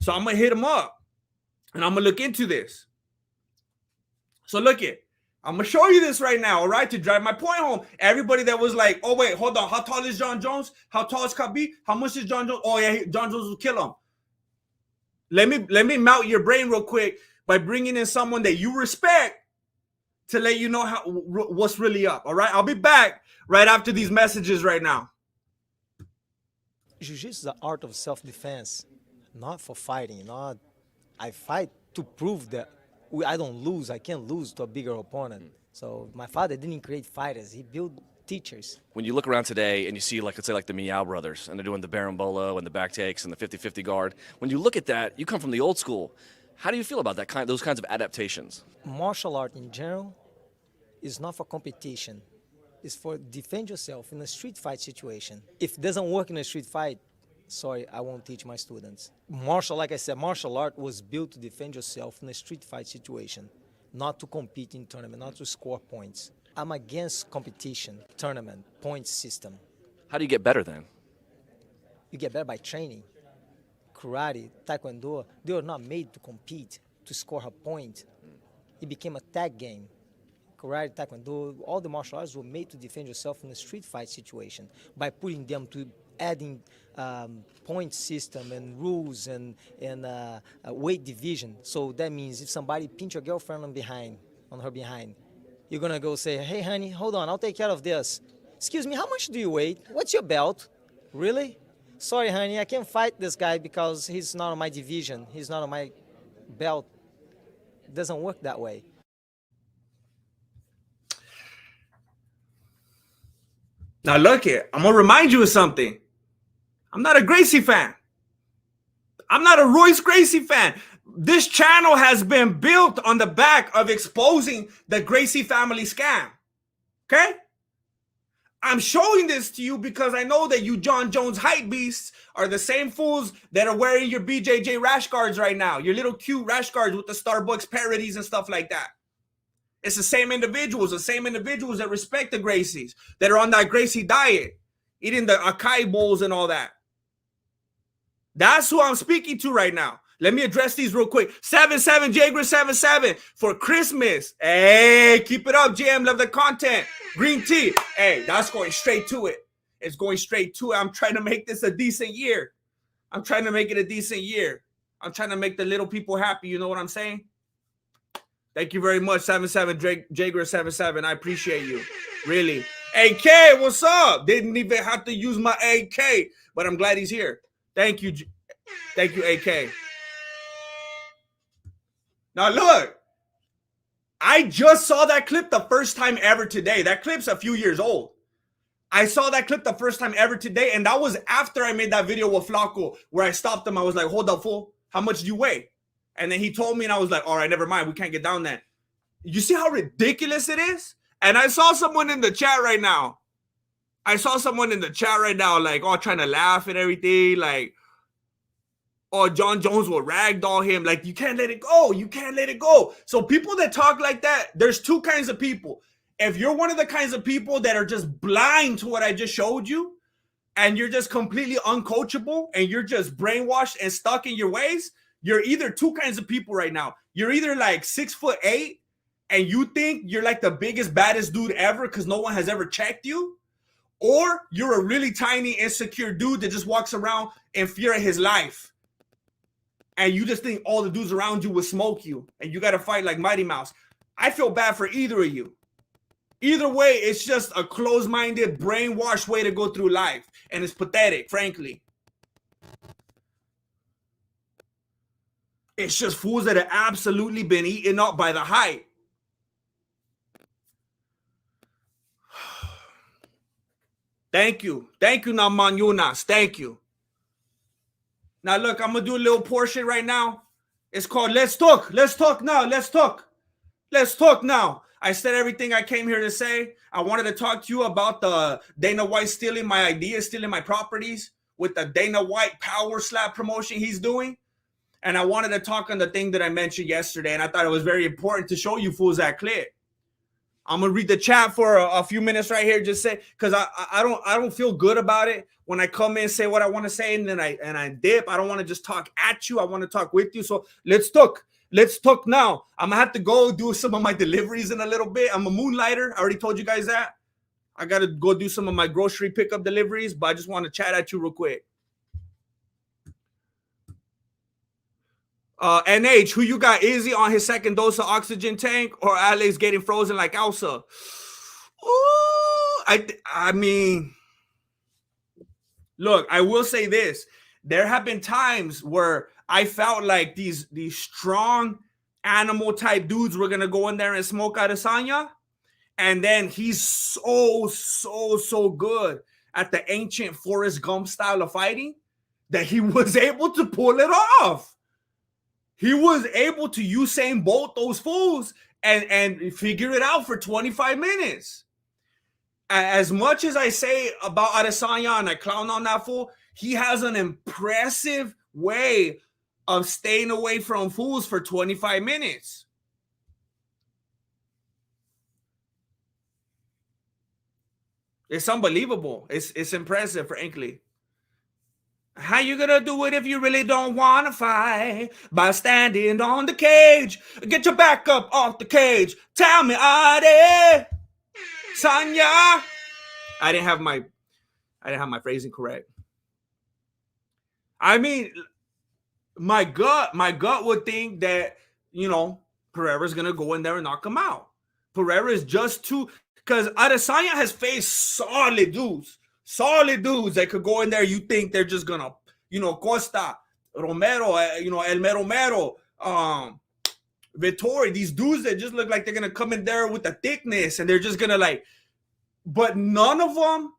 So I'm gonna hit him up and I'm gonna look into this. So look it, I'm gonna show you this right now, all right, to drive my point home. Everybody that was like, oh wait, hold on, how tall is John Jones? How tall is Khabib? How much is John Jones? Oh yeah, John Jones will kill him. Let me melt your brain real quick by bringing in someone that you respect to let you know what's really up, all right? I'll be back right after these messages right now. Jiu-Jitsu is the art of self-defense, not for fighting. Not I fight to prove that I don't lose. I can't lose to a bigger opponent. So my father didn't create fighters. He built teachers. When you look around today and you see, like, let's say, like the Meow brothers, and they're doing the Berimbolo and the back takes and the 50-50 guard, when you look at that, you come from the old school. How do you feel about those kinds of adaptations? Martial art in general is not for competition. It's for defend yourself in a street fight situation. If it doesn't work in a street fight, sorry, I won't teach my students. Like I said, martial art was built to defend yourself in a street fight situation, not to compete in tournament, not to score points. I'm against competition, tournament, point system. How do you get better then? You get better by training. Karate, Taekwondo, they are not made to compete, to score a point. It became a tag game. Karate, Taekwondo, all the martial arts were made to defend yourself in a street fight situation by putting them to adding point system and rules and weight division. So that means if somebody pinch your girlfriend on her behind, you're gonna go say, hey honey, hold on, I'll take care of this. Excuse me, how much do you weigh? What's your belt? Really? Sorry honey, I can't fight this guy because he's not on my division. He's not on my belt. It doesn't work that way. Now look here, I'm gonna remind you of something. I'm not a Gracie fan. I'm not a Royce Gracie fan. This channel has been built on the back of exposing the Gracie family scam. Okay? I'm showing this to you because I know that you John Jones hype beasts are the same fools that are wearing your BJJ rash guards right now. Your little cute rash guards with the Starbucks parodies and stuff like that. It's the same individuals that respect the Gracies, that are on that Gracie diet, eating the acai bowls and all that. That's who I'm speaking to right now. Let me address these real quick. 77 Jager 77 for Christmas. Hey, keep it up, JM. Love the content. Green tea. Hey, that's going straight to it. It's going straight to it. I'm trying to make this a decent year. I'm trying to make it a decent year. I'm trying to make the little people happy. You know what I'm saying? Thank you very much, 77 Jager 77. I appreciate you. Really. AK, what's up? Didn't even have to use my AK, but I'm glad he's here. Thank you. Thank you, AK. Now, look. I just saw that clip the first time ever today. That clip's a few years old. I saw that clip the first time ever today, and that was after I made that video with Flaco where I stopped him. I was like, hold up, fool. How much do you weigh? And then he told me, and I was like, all right, never mind. We can't get down that. You see how ridiculous it is? And I saw someone in the chat right now. Like, oh, trying to laugh and everything. Like, oh, John Jones will ragdoll him. Like, you can't let it go. You can't let it go. So people that talk like that, there's two kinds of people. If you're one of the kinds of people that are just blind to what I just showed you, and you're just completely uncoachable and you're just brainwashed and stuck in your ways, you're either two kinds of people right now. You're either like 6'8" and you think you're like the biggest, baddest dude ever because no one has ever checked you, or you're a really tiny, insecure dude that just walks around in fear of his life. And you just think all the dudes around you will smoke you and you got to fight like Mighty Mouse. I feel bad for either of you. Either way, it's just a closed-minded, brainwashed way to go through life. And it's pathetic, frankly. It's just fools that have absolutely been eaten up by the hype. Thank you. Thank you, Naman Yunas. Thank you. Now, look, I'm going to do a little portion right now. It's called Let's Talk. Let's talk now. Let's talk. Let's talk now. I said everything I came here to say. I wanted to talk to you about the Dana White stealing my ideas, stealing my properties with the Dana White Power Slap promotion he's doing. And I wanted to talk on the thing that I mentioned yesterday, and I thought it was very important to show you fools that clip. I'm gonna read the chat for a few minutes right here, just say, because I don't feel good about it when I come in and say what I want to say, and then I dip. I don't want to just talk at you. I want to talk with you. So let's talk. Let's talk now. I'm gonna have to go do some of my deliveries in a little bit. I'm a moonlighter. I already told you guys that. I gotta go do some of my grocery pickup deliveries, but I just want to chat at you real quick. NH, who you got, Izzy on his second dose of oxygen tank or Alex getting frozen like Elsa? Ooh, I mean, look, I will say this. There have been times where I felt like these strong animal type dudes were going to go in there and smoke Adesanya. And then he's so good at the ancient Forrest Gump style of fighting that he was able to pull it off. He was able to Usain Bolt those fools and figure it out for 25 minutes. As much as I say about Adesanya and I clown on that fool, he has an impressive way of staying away from fools for 25 minutes. It's unbelievable. It's impressive, frankly. How you gonna do it if you really don't want to fight? By standing on the cage. Get your back up off the cage. Tell me, Ade, Sanya. I didn't have my phrasing correct. I mean, my gut would think that, you know, Pereira's gonna go in there and knock him out. Pereira is just too, because Adesanya has faced solid dudes that could go in there. You think they're just gonna, you know, Costa, Romero, you know, El Mero, Vittori, these dudes that just look like they're gonna come in there with the thickness and they're just gonna like, but none of them,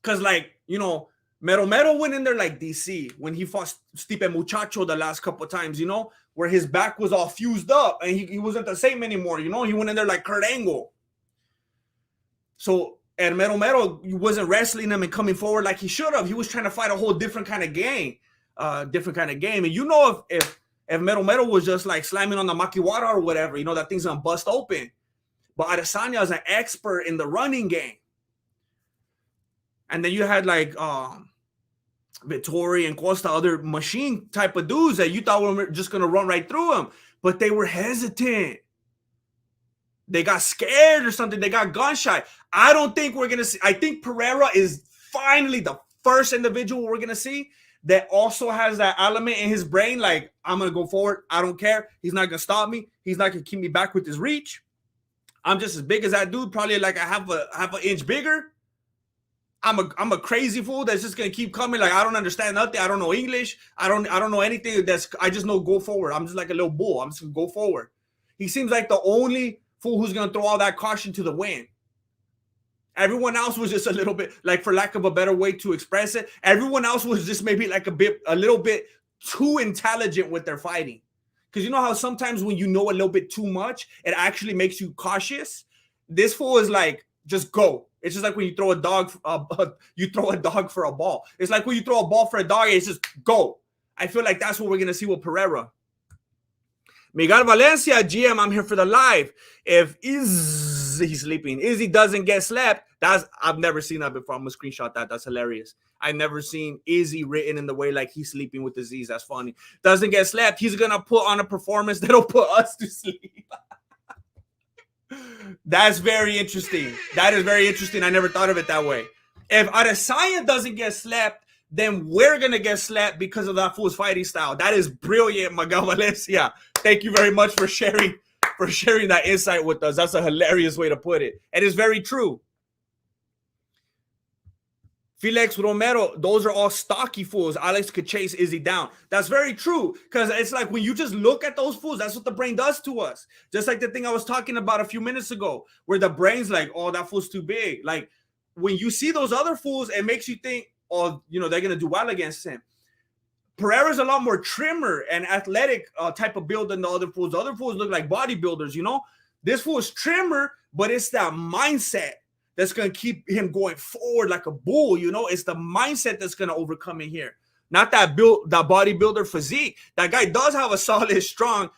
because like, you know, Mero went in there like DC when he fought Stipe Muchacho the last couple of times, you know, where his back was all fused up and he wasn't the same anymore, you know. He went in there like Kurt Angle. So and Mero wasn't wrestling him and coming forward like he should have. He was trying to fight a whole different kind of game. And you know, if Mero was just like slamming on the Makiwara or whatever, you know, that thing's gonna bust open. But Adesanya is an expert in the running game. And then you had like Vittori and Costa, other machine type of dudes that you thought were just gonna run right through him, but they were hesitant. They got scared or something. They got gun shy. I don't think we're going to see. I think Pereira is finally the first individual we're going to see that also has that element in his brain. Like, I'm going to go forward. I don't care. He's not going to stop me. He's not going to keep me back with his reach. I'm just as big as that dude, probably like a half an inch bigger. I'm a crazy fool that's just going to keep coming. Like, I don't understand nothing. I don't know English. I don't know anything. I just know go forward. I'm just like a little bull. I'm just going to go forward. He seems like the only fool who's going to throw all that caution to the wind. Everyone else was just a little bit, like, for lack of a better way to express it, everyone else was just maybe like a little bit too intelligent with their fighting. Because you know how sometimes when you know a little bit too much, it actually makes you cautious. This fool is like, just go. It's just like when you throw a dog, for a ball. It's like when you throw a ball for a dog, it's just go. I feel like that's what we're going to see with Pereira. Miguel Valencia, GM, I'm here for the live. If knows he's sleeping. Izzy doesn't get slept. I've never seen that before. I'm gonna screenshot that. That's hilarious. I've never seen Izzy written in the way like he's sleeping with disease. That's funny. Doesn't get slept. He's gonna put on a performance that'll put us to sleep. That's very interesting. That is very interesting. I never thought of it that way. If Adesanya doesn't get slept, then we're gonna get slept because of that fool's fighting style. That is brilliant, Miguel Valencia. Thank you very much for sharing that insight with us. That's a hilarious way to put it. And it's very true. Felix Romero, those are all stocky fools. Alex could chase Izzy down. That's very true. Because it's like when you just look at those fools, that's what the brain does to us. Just like the thing I was talking about a few minutes ago, where the brain's like, oh, that fool's too big. Like when you see those other fools, it makes you think, oh, you know, they're going to do well against him. Pereira's a lot more trimmer and athletic type of build than the other fools. The other fools look like bodybuilders, you know? This fool is trimmer, but it's that mindset that's going to keep him going forward like a bull, you know? It's the mindset that's going to overcome it here. Not that bodybuilder physique. That guy does have a solid, strong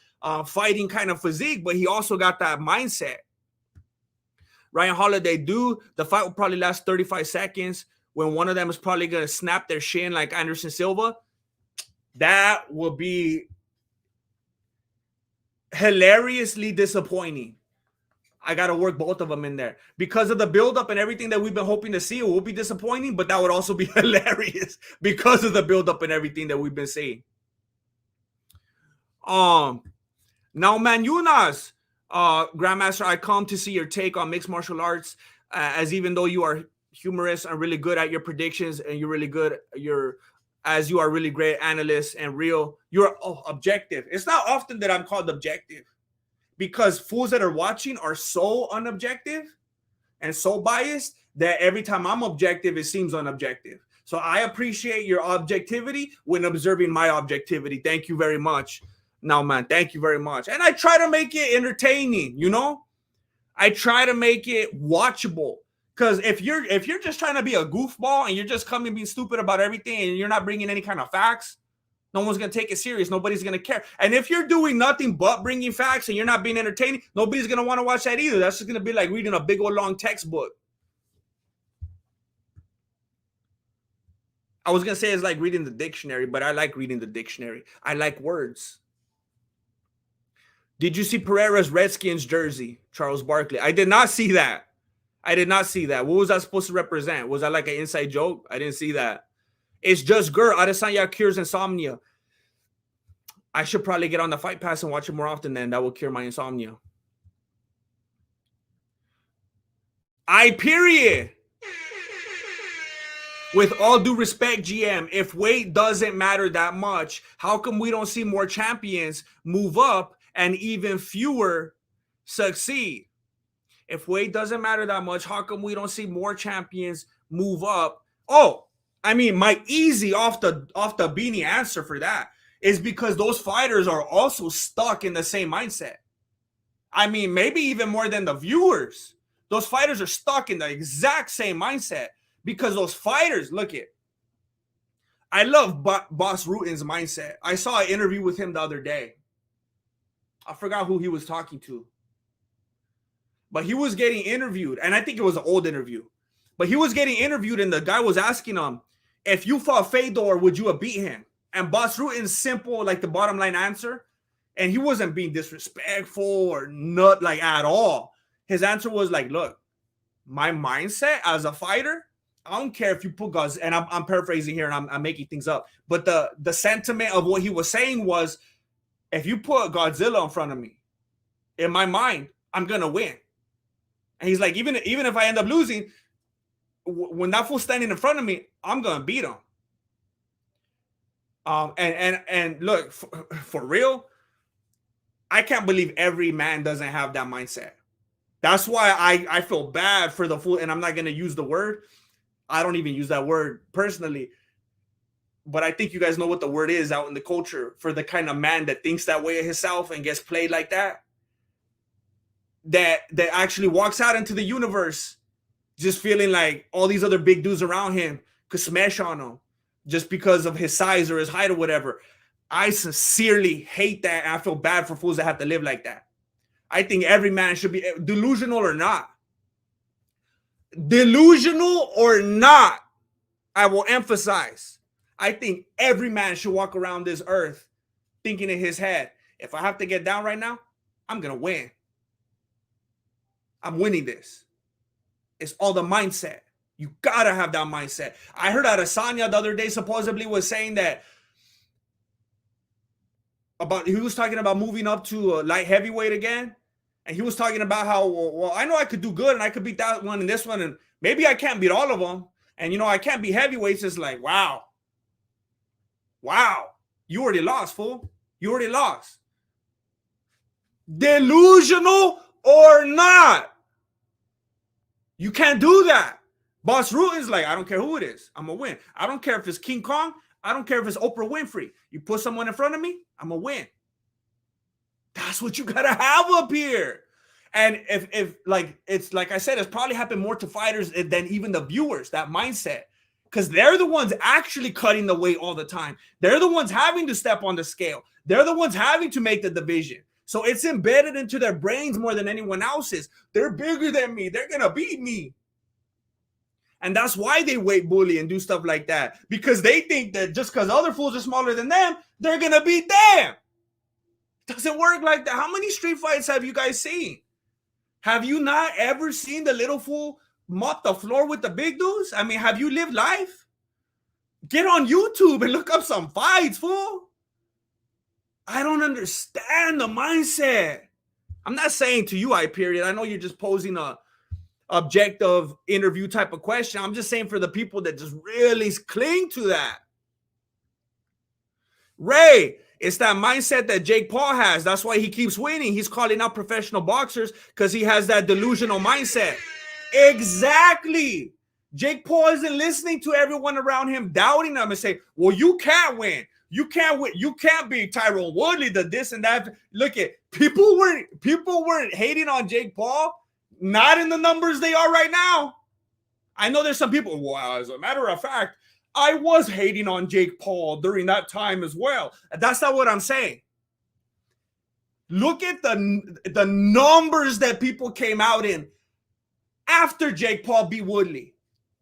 fighting kind of physique, but he also got that mindset. Ryan Holiday, the fight will probably last 35 seconds when one of them is probably going to snap their shin like Anderson Silva. That will be hilariously disappointing. I got to work both of them in there. Because of the buildup and everything that we've been hoping to see, it will be disappointing, but that would also be hilarious because of the buildup and everything that we've been seeing. Now, Manyunas, Grandmaster, I come to see your take on mixed martial arts, as even though you are humorous and really good at your predictions and you're really good, as you are really great analysts and real, you're objective. It's not often that I'm called objective because fools that are watching are so unobjective and so biased that every time I'm objective, it seems unobjective. So I appreciate your objectivity when observing my objectivity. Thank you very much. No, man, thank you very much. And I try to make it entertaining, you know? I try to make it watchable. Because if you're just trying to be a goofball and you're just coming being stupid about everything and you're not bringing any kind of facts, no one's going to take it serious. Nobody's going to care. And if you're doing nothing but bringing facts and you're not being entertaining, nobody's going to want to watch that either. That's just going to be like reading a big old long textbook. I was going to say it's like reading the dictionary, but I like reading the dictionary. I like words. Did you see Pereira's Redskins jersey, Charles Barkley? I did not see that. What was that supposed to represent? Was that like an inside joke? I didn't see that. It's just Adesanya cures insomnia. I should probably get on the Fight Pass and watch it more often then. That will cure my insomnia. Period. With all due respect, GM, if weight doesn't matter that much, how come we don't see more champions move up and even fewer succeed? If weight doesn't matter that much, how come we don't see more champions move up? Oh, I mean, my easy off the beanie answer for that is because those fighters are also stuck in the same mindset. I mean, maybe even more than the viewers. Those fighters are stuck in the exact same mindset because those fighters, I love Boss Rutan's mindset. I saw an interview with him the other day. I forgot who he was talking to. But he was getting interviewed, and I think it was an old interview. But he was getting interviewed, and the guy was asking him, if you fought Fedor, would you have beat him? And Boss Rutan's simple, like the bottom line answer, and he wasn't being disrespectful or not like at all. His answer was like, look, my mindset as a fighter, I don't care if you put guys, and I'm paraphrasing here and I'm making things up, but the sentiment of what he was saying was, if you put Godzilla in front of me, in my mind, I'm gonna win. And he's like, even if I end up losing, when that fool's standing in front of me, I'm gonna beat him. And look, for real, I can't believe every man doesn't have that mindset. That's why I feel bad for the fool, and I'm not gonna use the word. I don't even use that word personally, but I think you guys know what the word is out in the culture for the kind of man that thinks that way of himself and gets played like that. That actually walks out into the universe just feeling like all these other big dudes around him could smash on him just because of his size or his height or whatever. I sincerely hate that, and I feel bad for fools that have to live like that. I think every man should be delusional or not. Delusional or not, I will emphasize, I think every man should walk around this earth thinking in his head, if I have to get down right now, I'm going to win. I'm winning this. It's all the mindset. You got to have that mindset. I heard Adesanya the other day supposedly was saying that he was talking about moving up to light heavyweight again. And he was talking about how, well, I know I could do good and I could beat that one and this one. And maybe I can't beat all of them. And, I can't beat heavyweights. It's like, wow. Wow. You already lost, fool. You already lost. Delusional or not. You can't do that. Boss Rutan's like, I don't care who it is. I'm going to win. I don't care if it's King Kong. I don't care if it's Oprah Winfrey. You put someone in front of me, I'm going to win. That's what you got to have up here. And if like, it's like I said, it's probably happened more to fighters than even the viewers, that mindset. Because they're the ones actually cutting the weight all the time. They're the ones having to step on the scale. They're the ones having to make the division. So it's embedded into their brains more than anyone else's. They're bigger than me. They're going to beat me. And that's why they weight bully and do stuff like that. Because they think that just because other fools are smaller than them, they're going to beat them. Doesn't work like that. How many street fights have you guys seen? Have you not ever seen the little fool mop the floor with the big dudes? I mean, have you lived life? Get on YouTube and look up some fights, fool. I don't understand the mindset. I'm not saying to you, period. I know you're just posing a objective interview type of question. I'm just saying for the people that just really cling to that. Ray, it's that mindset that Jake Paul has. That's why he keeps winning. He's calling out professional boxers because he has that delusional mindset. Exactly. Jake Paul isn't listening to everyone around him, doubting them and say, well, you can't win. You can't win. You can't be Tyron Woodley, the this and that. Look at people weren't hating on Jake Paul, not in the numbers they are right now. I know there's some people, well, as a matter of fact, I was hating on Jake Paul during that time as well. That's not what I'm saying. Look at the numbers that people came out in after Jake Paul beat Woodley.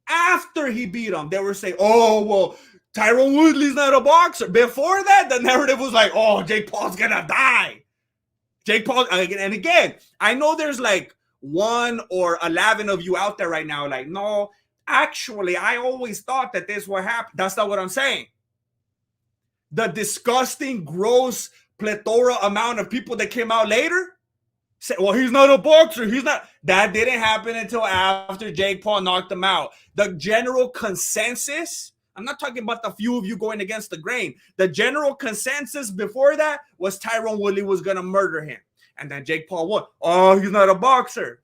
After he beat him, they were saying, oh, well, Tyron Woodley's not a boxer. Before that, the narrative was like, oh, Jake Paul's going to die. Jake Paul, and again, I know there's like 1 or 11 of you out there right now like, no, actually, I always thought that this would happen. That's not what I'm saying. The disgusting, gross, plethora amount of people that came out later say, well, he's not a boxer. He's not. That didn't happen until after Jake Paul knocked him out. The general consensus, I'm not talking about the few of you going against the grain. The general consensus before that was Tyron Woodley was going to murder him. And then Jake Paul won. Oh, he's not a boxer.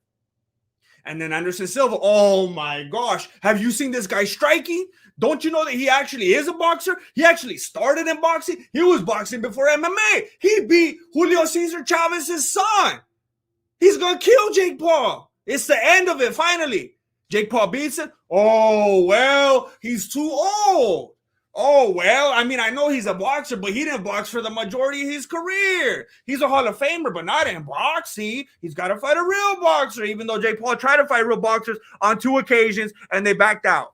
And then Anderson Silva, oh my gosh, have you seen this guy striking? Don't you know that he actually is a boxer? He actually started in boxing. He was boxing before MMA. He beat Julio Cesar Chavez's son. He's going to kill Jake Paul. It's the end of it, finally. Jake Paul beats him. Oh, well, he's too old. Oh, well, I mean, I know he's a boxer, but he didn't box for the majority of his career. He's a Hall of Famer, but not in boxing. He's got to fight a real boxer, even though Jake Paul tried to fight real boxers on 2 occasions, and they backed out.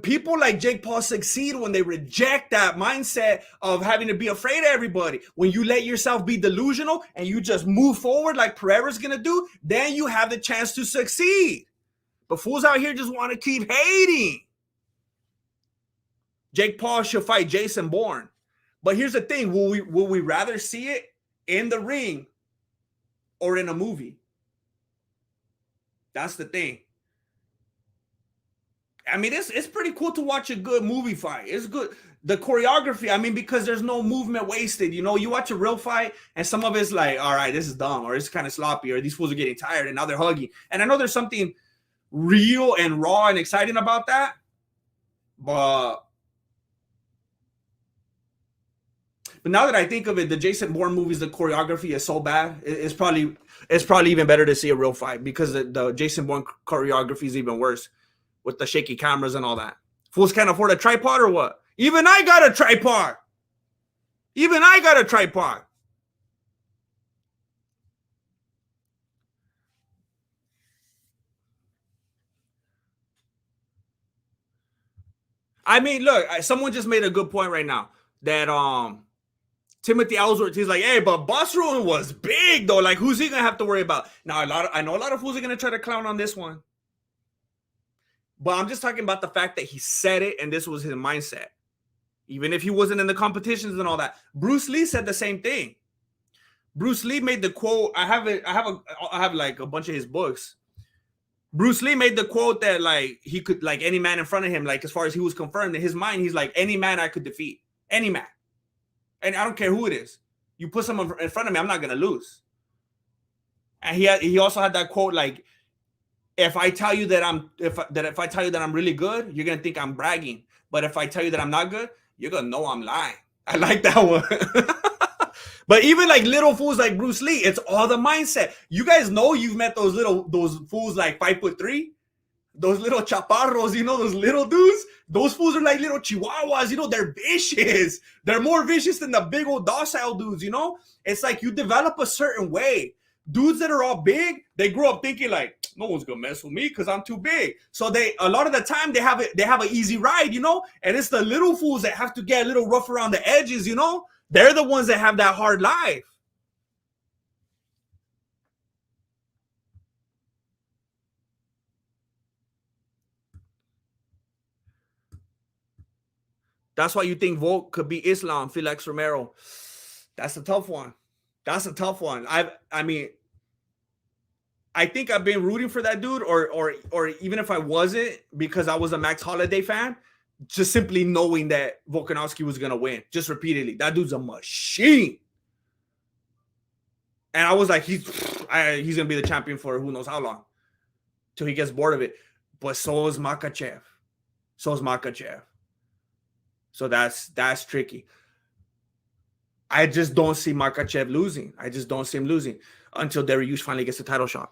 People like Jake Paul succeed when they reject that mindset of having to be afraid of everybody. When you let yourself be delusional and you just move forward like Pereira's going to do, then you have the chance to succeed. But fools out here just want to keep hating. Jake Paul should fight Jason Bourne. But here's the thing. Will we rather see it in the ring or in a movie? That's the thing. I mean, it's pretty cool to watch a good movie fight. It's good. The choreography, I mean, because there's no movement wasted. You know, you watch a real fight and some of it's like, all right, this is dumb, or it's kind of sloppy, or these fools are getting tired and now they're hugging. And I know there's something real and raw and exciting about that. But now that I think of it, the Jason Bourne movies, the choreography is so bad. It's probably even better to see a real fight because the Jason Bourne choreography is even worse with the shaky cameras and all that. Fools can't afford a tripod or what? Even I got a tripod. I mean, look, someone just made a good point right now that Timothy Ellsworth, he's like, hey, but Boss Ruin was big though. Like, who's he gonna have to worry about? Now, I know a lot of fools are gonna try to clown on this one, but I'm just talking about the fact that he said it and this was his mindset. Even if he wasn't in the competitions and all that, Bruce Lee said the same thing. Bruce Lee made the quote. I have like a bunch of his books. Bruce Lee made the quote that like he could, like any man in front of him, like as far as he was confirmed in his mind, he's like, any man I could defeat, any man, and I don't care who it is. You put someone in front of me, I'm not gonna lose. And he also had that quote like, if I tell you that if I tell you that I'm really good, you're gonna think I'm bragging. But if I tell you that I'm not good, you're gonna know I'm lying. I like that one. But even like little fools like Bruce Lee, it's all the mindset. You guys know you've met those fools like 5'3", those little chaparros, you know, those little dudes. Those fools are like little chihuahuas, you know, they're vicious. They're more vicious than the big old docile dudes, you know? It's like you develop a certain way. Dudes that are all big, they grow up thinking like, no one's gonna mess with me because I'm too big. So a lot of the time they have an easy ride, you know? And it's the little fools that have to get a little rough around the edges, you know? They're the ones that have that hard life. That's why you think Volk could be Islam, Felix Romero. That's a tough one. That's a tough one. I mean, I think I've been rooting for that dude, or even if I wasn't, because I was a Max Holiday fan, just simply knowing that Volkanovski was gonna win, just repeatedly. That dude's a machine. And I was like, he's gonna be the champion for who knows how long, till he gets bored of it. But so is Makachev. So is Makachev. So that's tricky. I just don't see Makachev losing. I just don't see him losing until Dariush finally gets the title shot.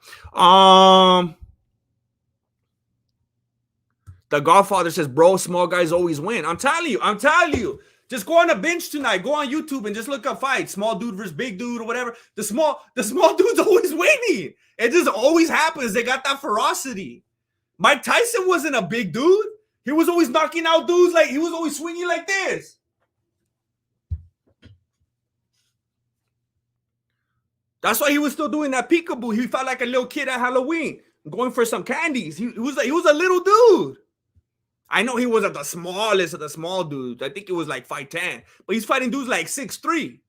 The Godfather says, bro, small guys always win. I'm telling you. Just go on a bench tonight. Go on YouTube and just look up fights. Small dude versus big dude or whatever. The small dude's always winning. It just always happens. They got that ferocity. Mike Tyson wasn't a big dude. He was always knocking out dudes. Like, he was always swinging like this. That's why he was still doing that peekaboo. He felt like a little kid at Halloween, going for some candies. He was a little dude. I know he wasn't the smallest of the small dudes. I think it was like 5'10", but he's fighting dudes like 6'3".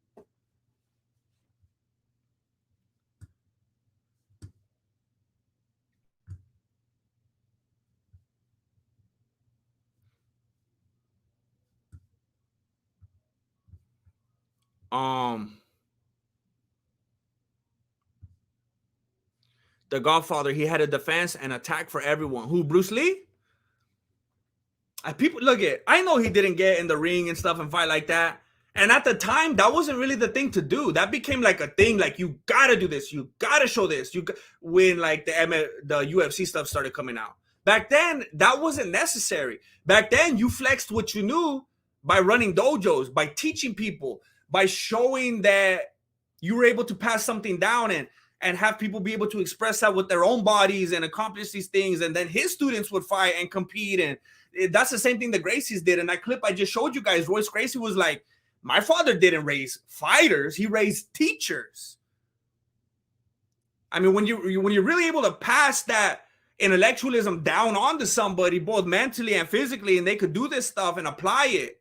The Godfather, he had a defense and attack for everyone. Who, Bruce Lee? People look at. I know he didn't get in the ring and stuff and fight like that. And at the time, that wasn't really the thing to do. That became like a thing. Like, you gotta do this. You gotta show this. When like the UFC stuff started coming out. Back then, that wasn't necessary. Back then, you flexed what you knew by running dojos, by teaching people, by showing that you were able to pass something down and have people be able to express that with their own bodies and accomplish these things. And then his students would fight and compete. And that's the same thing the Gracies did. In that clip I just showed you guys, Royce Gracie was like, my father didn't raise fighters. He raised teachers. I mean, when you're really able to pass that intellectualism down onto somebody, both mentally and physically, and they could do this stuff and apply it.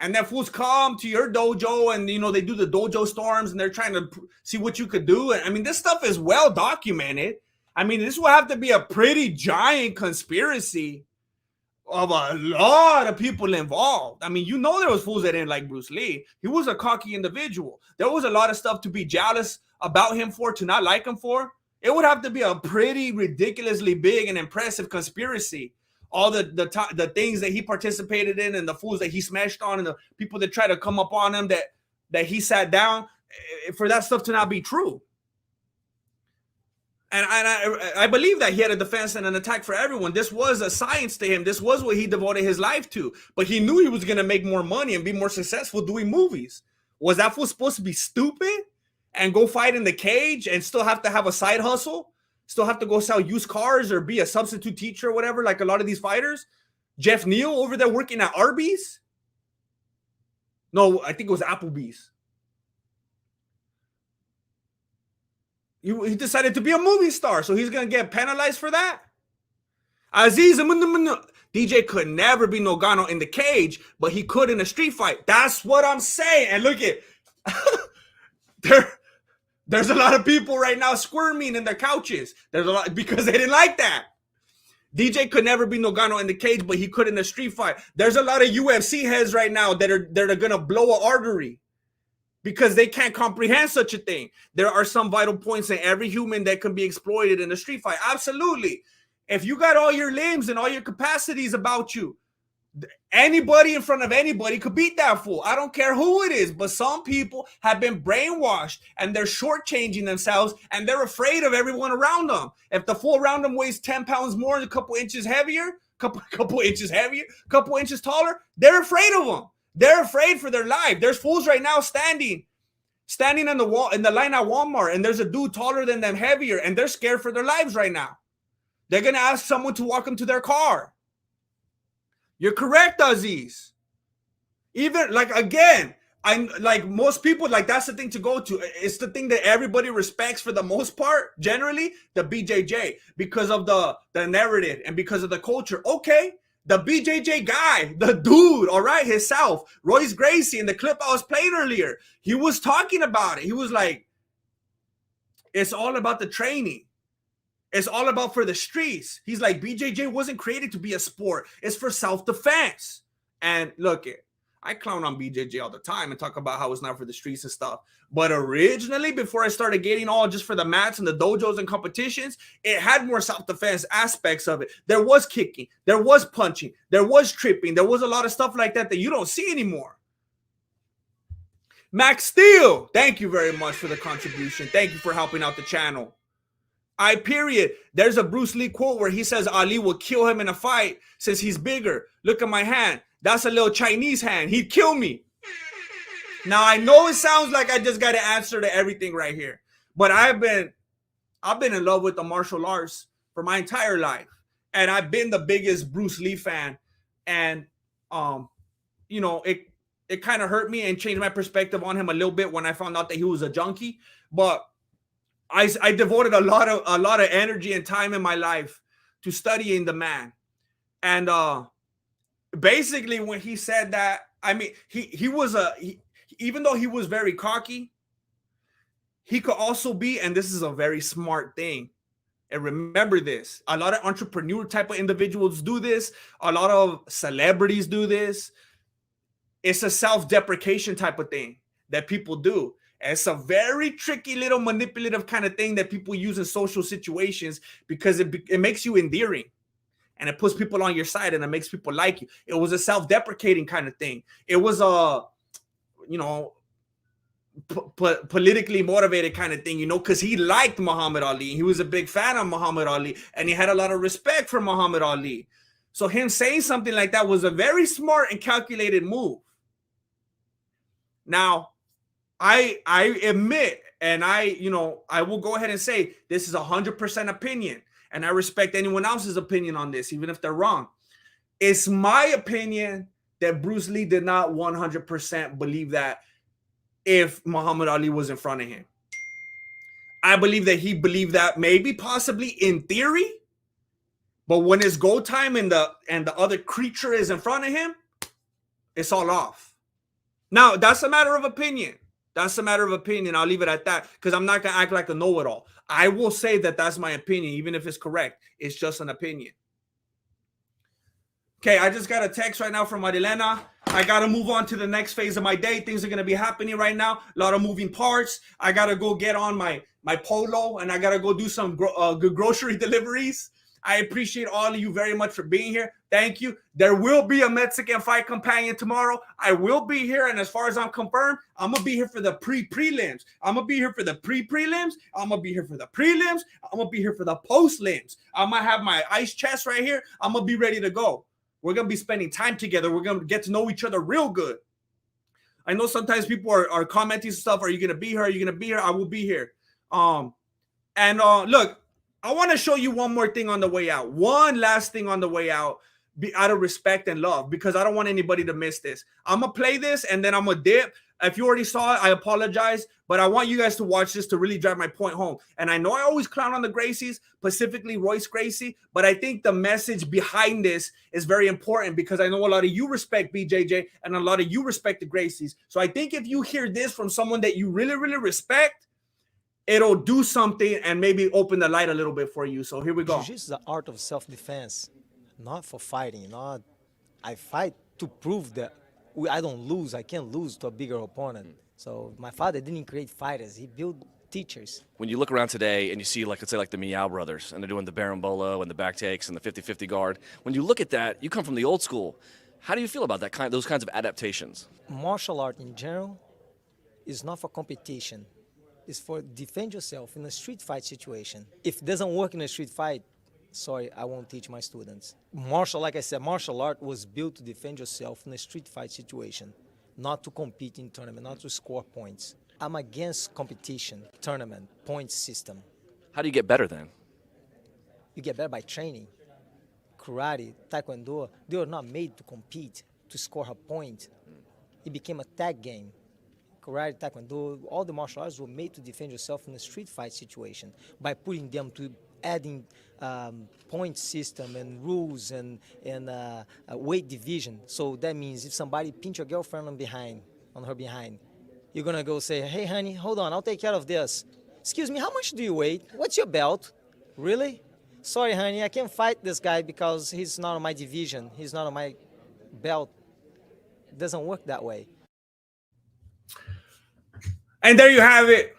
And then fools come to your dojo and, you know, they do the dojo storms and they're trying to see what you could do. And I mean, this stuff is well documented. I mean, this will have to be a pretty giant conspiracy of a lot of people involved. I mean, you know, there was fools that didn't like Bruce Lee. He was a cocky individual. There was a lot of stuff to be jealous about him for, to not like him for. It would have to be a pretty ridiculously big and impressive conspiracy. All the things that he participated in and the fools that he smashed on and the people that try to come up on him that he sat down, for that stuff to not be true. And I believe that he had a defense and an attack for everyone. This was a science to him. This was what he devoted his life to. But he knew he was going to make more money and be more successful doing movies. Was that fool supposed to be stupid and go fight in the cage and still have to have a side hustle? Still have to go sell used cars or be a substitute teacher or whatever, like a lot of these fighters, Jeff Neal over there working at Arby's. No, I think it was Applebee's. He decided to be a movie star, so he's gonna get penalized for that. Aziz DJ could never be Nogano in the cage, but he could in a street fight. That's what I'm saying. And look at there's a lot of people right now squirming in their couches. There's a lot because they didn't like that. DJ could never be Nogano in the cage, but he could in a street fight. There's a lot of UFC heads right now that are gonna blow an artery because they can't comprehend such a thing. There are some vital points in every human that can be exploited in a street fight. Absolutely. If you got all your limbs and all your capacities about you, anybody in front of anybody could beat that fool. I don't care who it is, but some people have been brainwashed and they're shortchanging themselves and they're afraid of everyone around them. If the fool around them weighs 10 pounds more and a couple inches heavier, couple inches taller, they're afraid of them. They're afraid for their life. There's fools right now standing on the wall in the line at Walmart, and there's a dude taller than them, heavier, and they're scared for their lives right now. They're gonna ask someone to walk them to their car. You're correct, Aziz. Even like again, I'm like most people, like that's the thing to go to. It's the thing that everybody respects for the most part, generally, the BJJ, because of the narrative and because of the culture. Okay, the BJJ guy, the dude, all right, himself, Royce Gracie, in the clip I was playing earlier, he was talking about it. He was like, it's all about the training. It's all about for the streets. He's like, BJJ wasn't created to be a sport. It's for self-defense. And look, I clown on BJJ all the time and talk about how it's not for the streets and stuff. But originally, before I started getting all just for the mats and the dojos and competitions, it had more self-defense aspects of it. There was kicking. There was punching. There was tripping. There was a lot of stuff like that you don't see anymore. Max Steele, thank you very much for the contribution. Thank you for helping out the channel. There's a Bruce Lee quote where he says Ali will kill him in a fight since he's bigger. Look at my hand. That's a little Chinese hand. He'd kill me. Now, I know it sounds like I just got to answer to everything right here, but I've been in love with the martial arts for my entire life, and I've been the biggest Bruce Lee fan. And it kind of hurt me and changed my perspective on him a little bit when I found out that he was a junkie. But I devoted a lot of energy and time in my life to studying the man. And basically when he said that, I mean, even though he was very cocky, he could also be, and this is a very smart thing. And remember this, a lot of entrepreneur type of individuals do this. A lot of celebrities do this. It's a self-deprecation type of thing that people do. It's a very tricky little manipulative kind of thing that people use in social situations because it makes you endearing and it puts people on your side and it makes people like you. It was a self-deprecating kind of thing. It was a, politically motivated kind of thing, because he liked Muhammad Ali. He was a big fan of Muhammad Ali and he had a lot of respect for Muhammad Ali. So him saying something like that was a very smart and calculated move. Now, I admit, and I will go ahead and say this is 100% opinion, and I respect anyone else's opinion on this, even if they're wrong. It's my opinion that Bruce Lee did not 100% believe that if Muhammad Ali was in front of him. I believe that he believed that maybe possibly in theory, but when it's go time and the other creature is in front of him, it's all off. Now, that's a matter of opinion. That's a matter of opinion. I'll leave it at that because I'm not going to act like a know-it-all. I will say that that's my opinion, even if it's correct. It's just an opinion. Okay, I just got a text right now from Marilena. I got to move on to the next phase of my day. Things are going to be happening right now. A lot of moving parts. I got to go get on my polo, and I got to go do some good grocery deliveries. I appreciate all of you very much for being here. Thank you. There will be a Mexican Fight Companion tomorrow. I will be here, and as far as I'm confirmed, I'm going to be here for the prelims. I'm going to be here for the prelims. I'm going to be here for the prelims. I'm going to be here for the post-lims. I'm going to have my ice chest right here. I'm going to be ready to go. We're going to be spending time together. We're going to get to know each other real good. I know sometimes people are commenting stuff. Are you going to be here? Are you going to be here? I will be here. Look, I want to show you one more thing on the way out. One last thing on the way out out of respect and love, because I don't want anybody to miss this. I'm gonna play this and then I'm gonna dip. If you already saw it, I apologize, but I want you guys to watch this to really drive my point home. And I know I always clown on the Gracies, specifically Royce Gracie, but I think the message behind this is very important, because I know a lot of you respect BJJ and a lot of you respect the Gracies. So I think if you hear this from someone that you really, really respect, it'll do something and maybe open the light a little bit for you. So here we go. Jiu-Jitsu is the art of self-defense, not for fighting. Not I fight to prove that I don't lose. I can't lose to a bigger opponent. So my father didn't create fighters. He built teachers. When you look around today and you see, like, let's say, like the Meow brothers, and they're doing the berimbolo and the back takes and the 50-50 guard, when you look at that, you come from the old school. How do you feel about those kinds of adaptations? Martial art in general is not for competition. It's for defend yourself in a street fight situation. If it doesn't work in a street fight, sorry, I won't teach my students. Like I said, martial art was built to defend yourself in a street fight situation, not to compete in tournament, not to score points. I'm against competition, tournament, point system. How do you get better then? You get better by training. Karate, Taekwondo, they were not made to compete, to score a point. It became a tag game. Karate, Taekwondo, all the martial arts were made to defend yourself in a street fight situation by putting them to adding point system and rules and weight division. So that means if somebody pinch your girlfriend on her behind, you're gonna go say, hey honey, hold on, I'll take care of this. Excuse me, how much do you weigh? What's your belt? Really? Sorry honey, I can't fight this guy because he's not on my division. He's not on my belt. It doesn't work that way. And there you have it.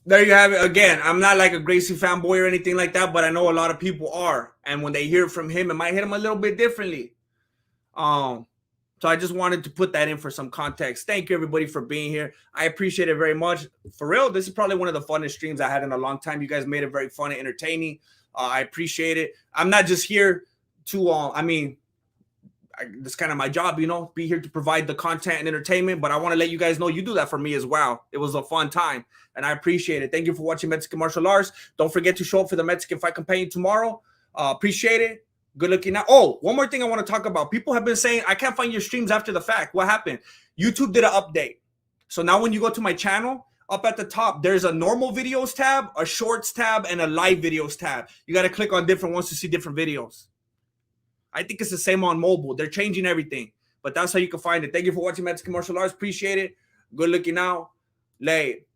There you have it. Again, I'm not like a Gracie fanboy or anything like that, but I know a lot of people are. And when they hear from him, it might hit them a little bit differently. So I just wanted to put that in for some context. Thank you, everybody, for being here. I appreciate it very much. For real, this is probably one of the funnest streams I had in a long time. You guys made it very fun and entertaining. I appreciate it. I'm not just here to, that's kind of my job, be here to provide the content and entertainment, but I want to let you guys know you do that for me as well. It was a fun time, and I appreciate it. Thank you for watching Mexican Martial Arts. Don't forget to show up for the Mexican Fight Companion tomorrow. Appreciate it. Good looking out. Oh, one more thing I want to talk about. People have been saying, I can't find your streams after the fact. What happened? YouTube did an update. So now when you go to my channel, up at the top, there's a normal videos tab, a shorts tab, and a live videos tab. You got to click on different ones to see different videos. I think it's the same on mobile. They're changing everything, but that's how you can find it. Thank you for watching Mexican Martial Arts. Appreciate it. Good looking out. Late.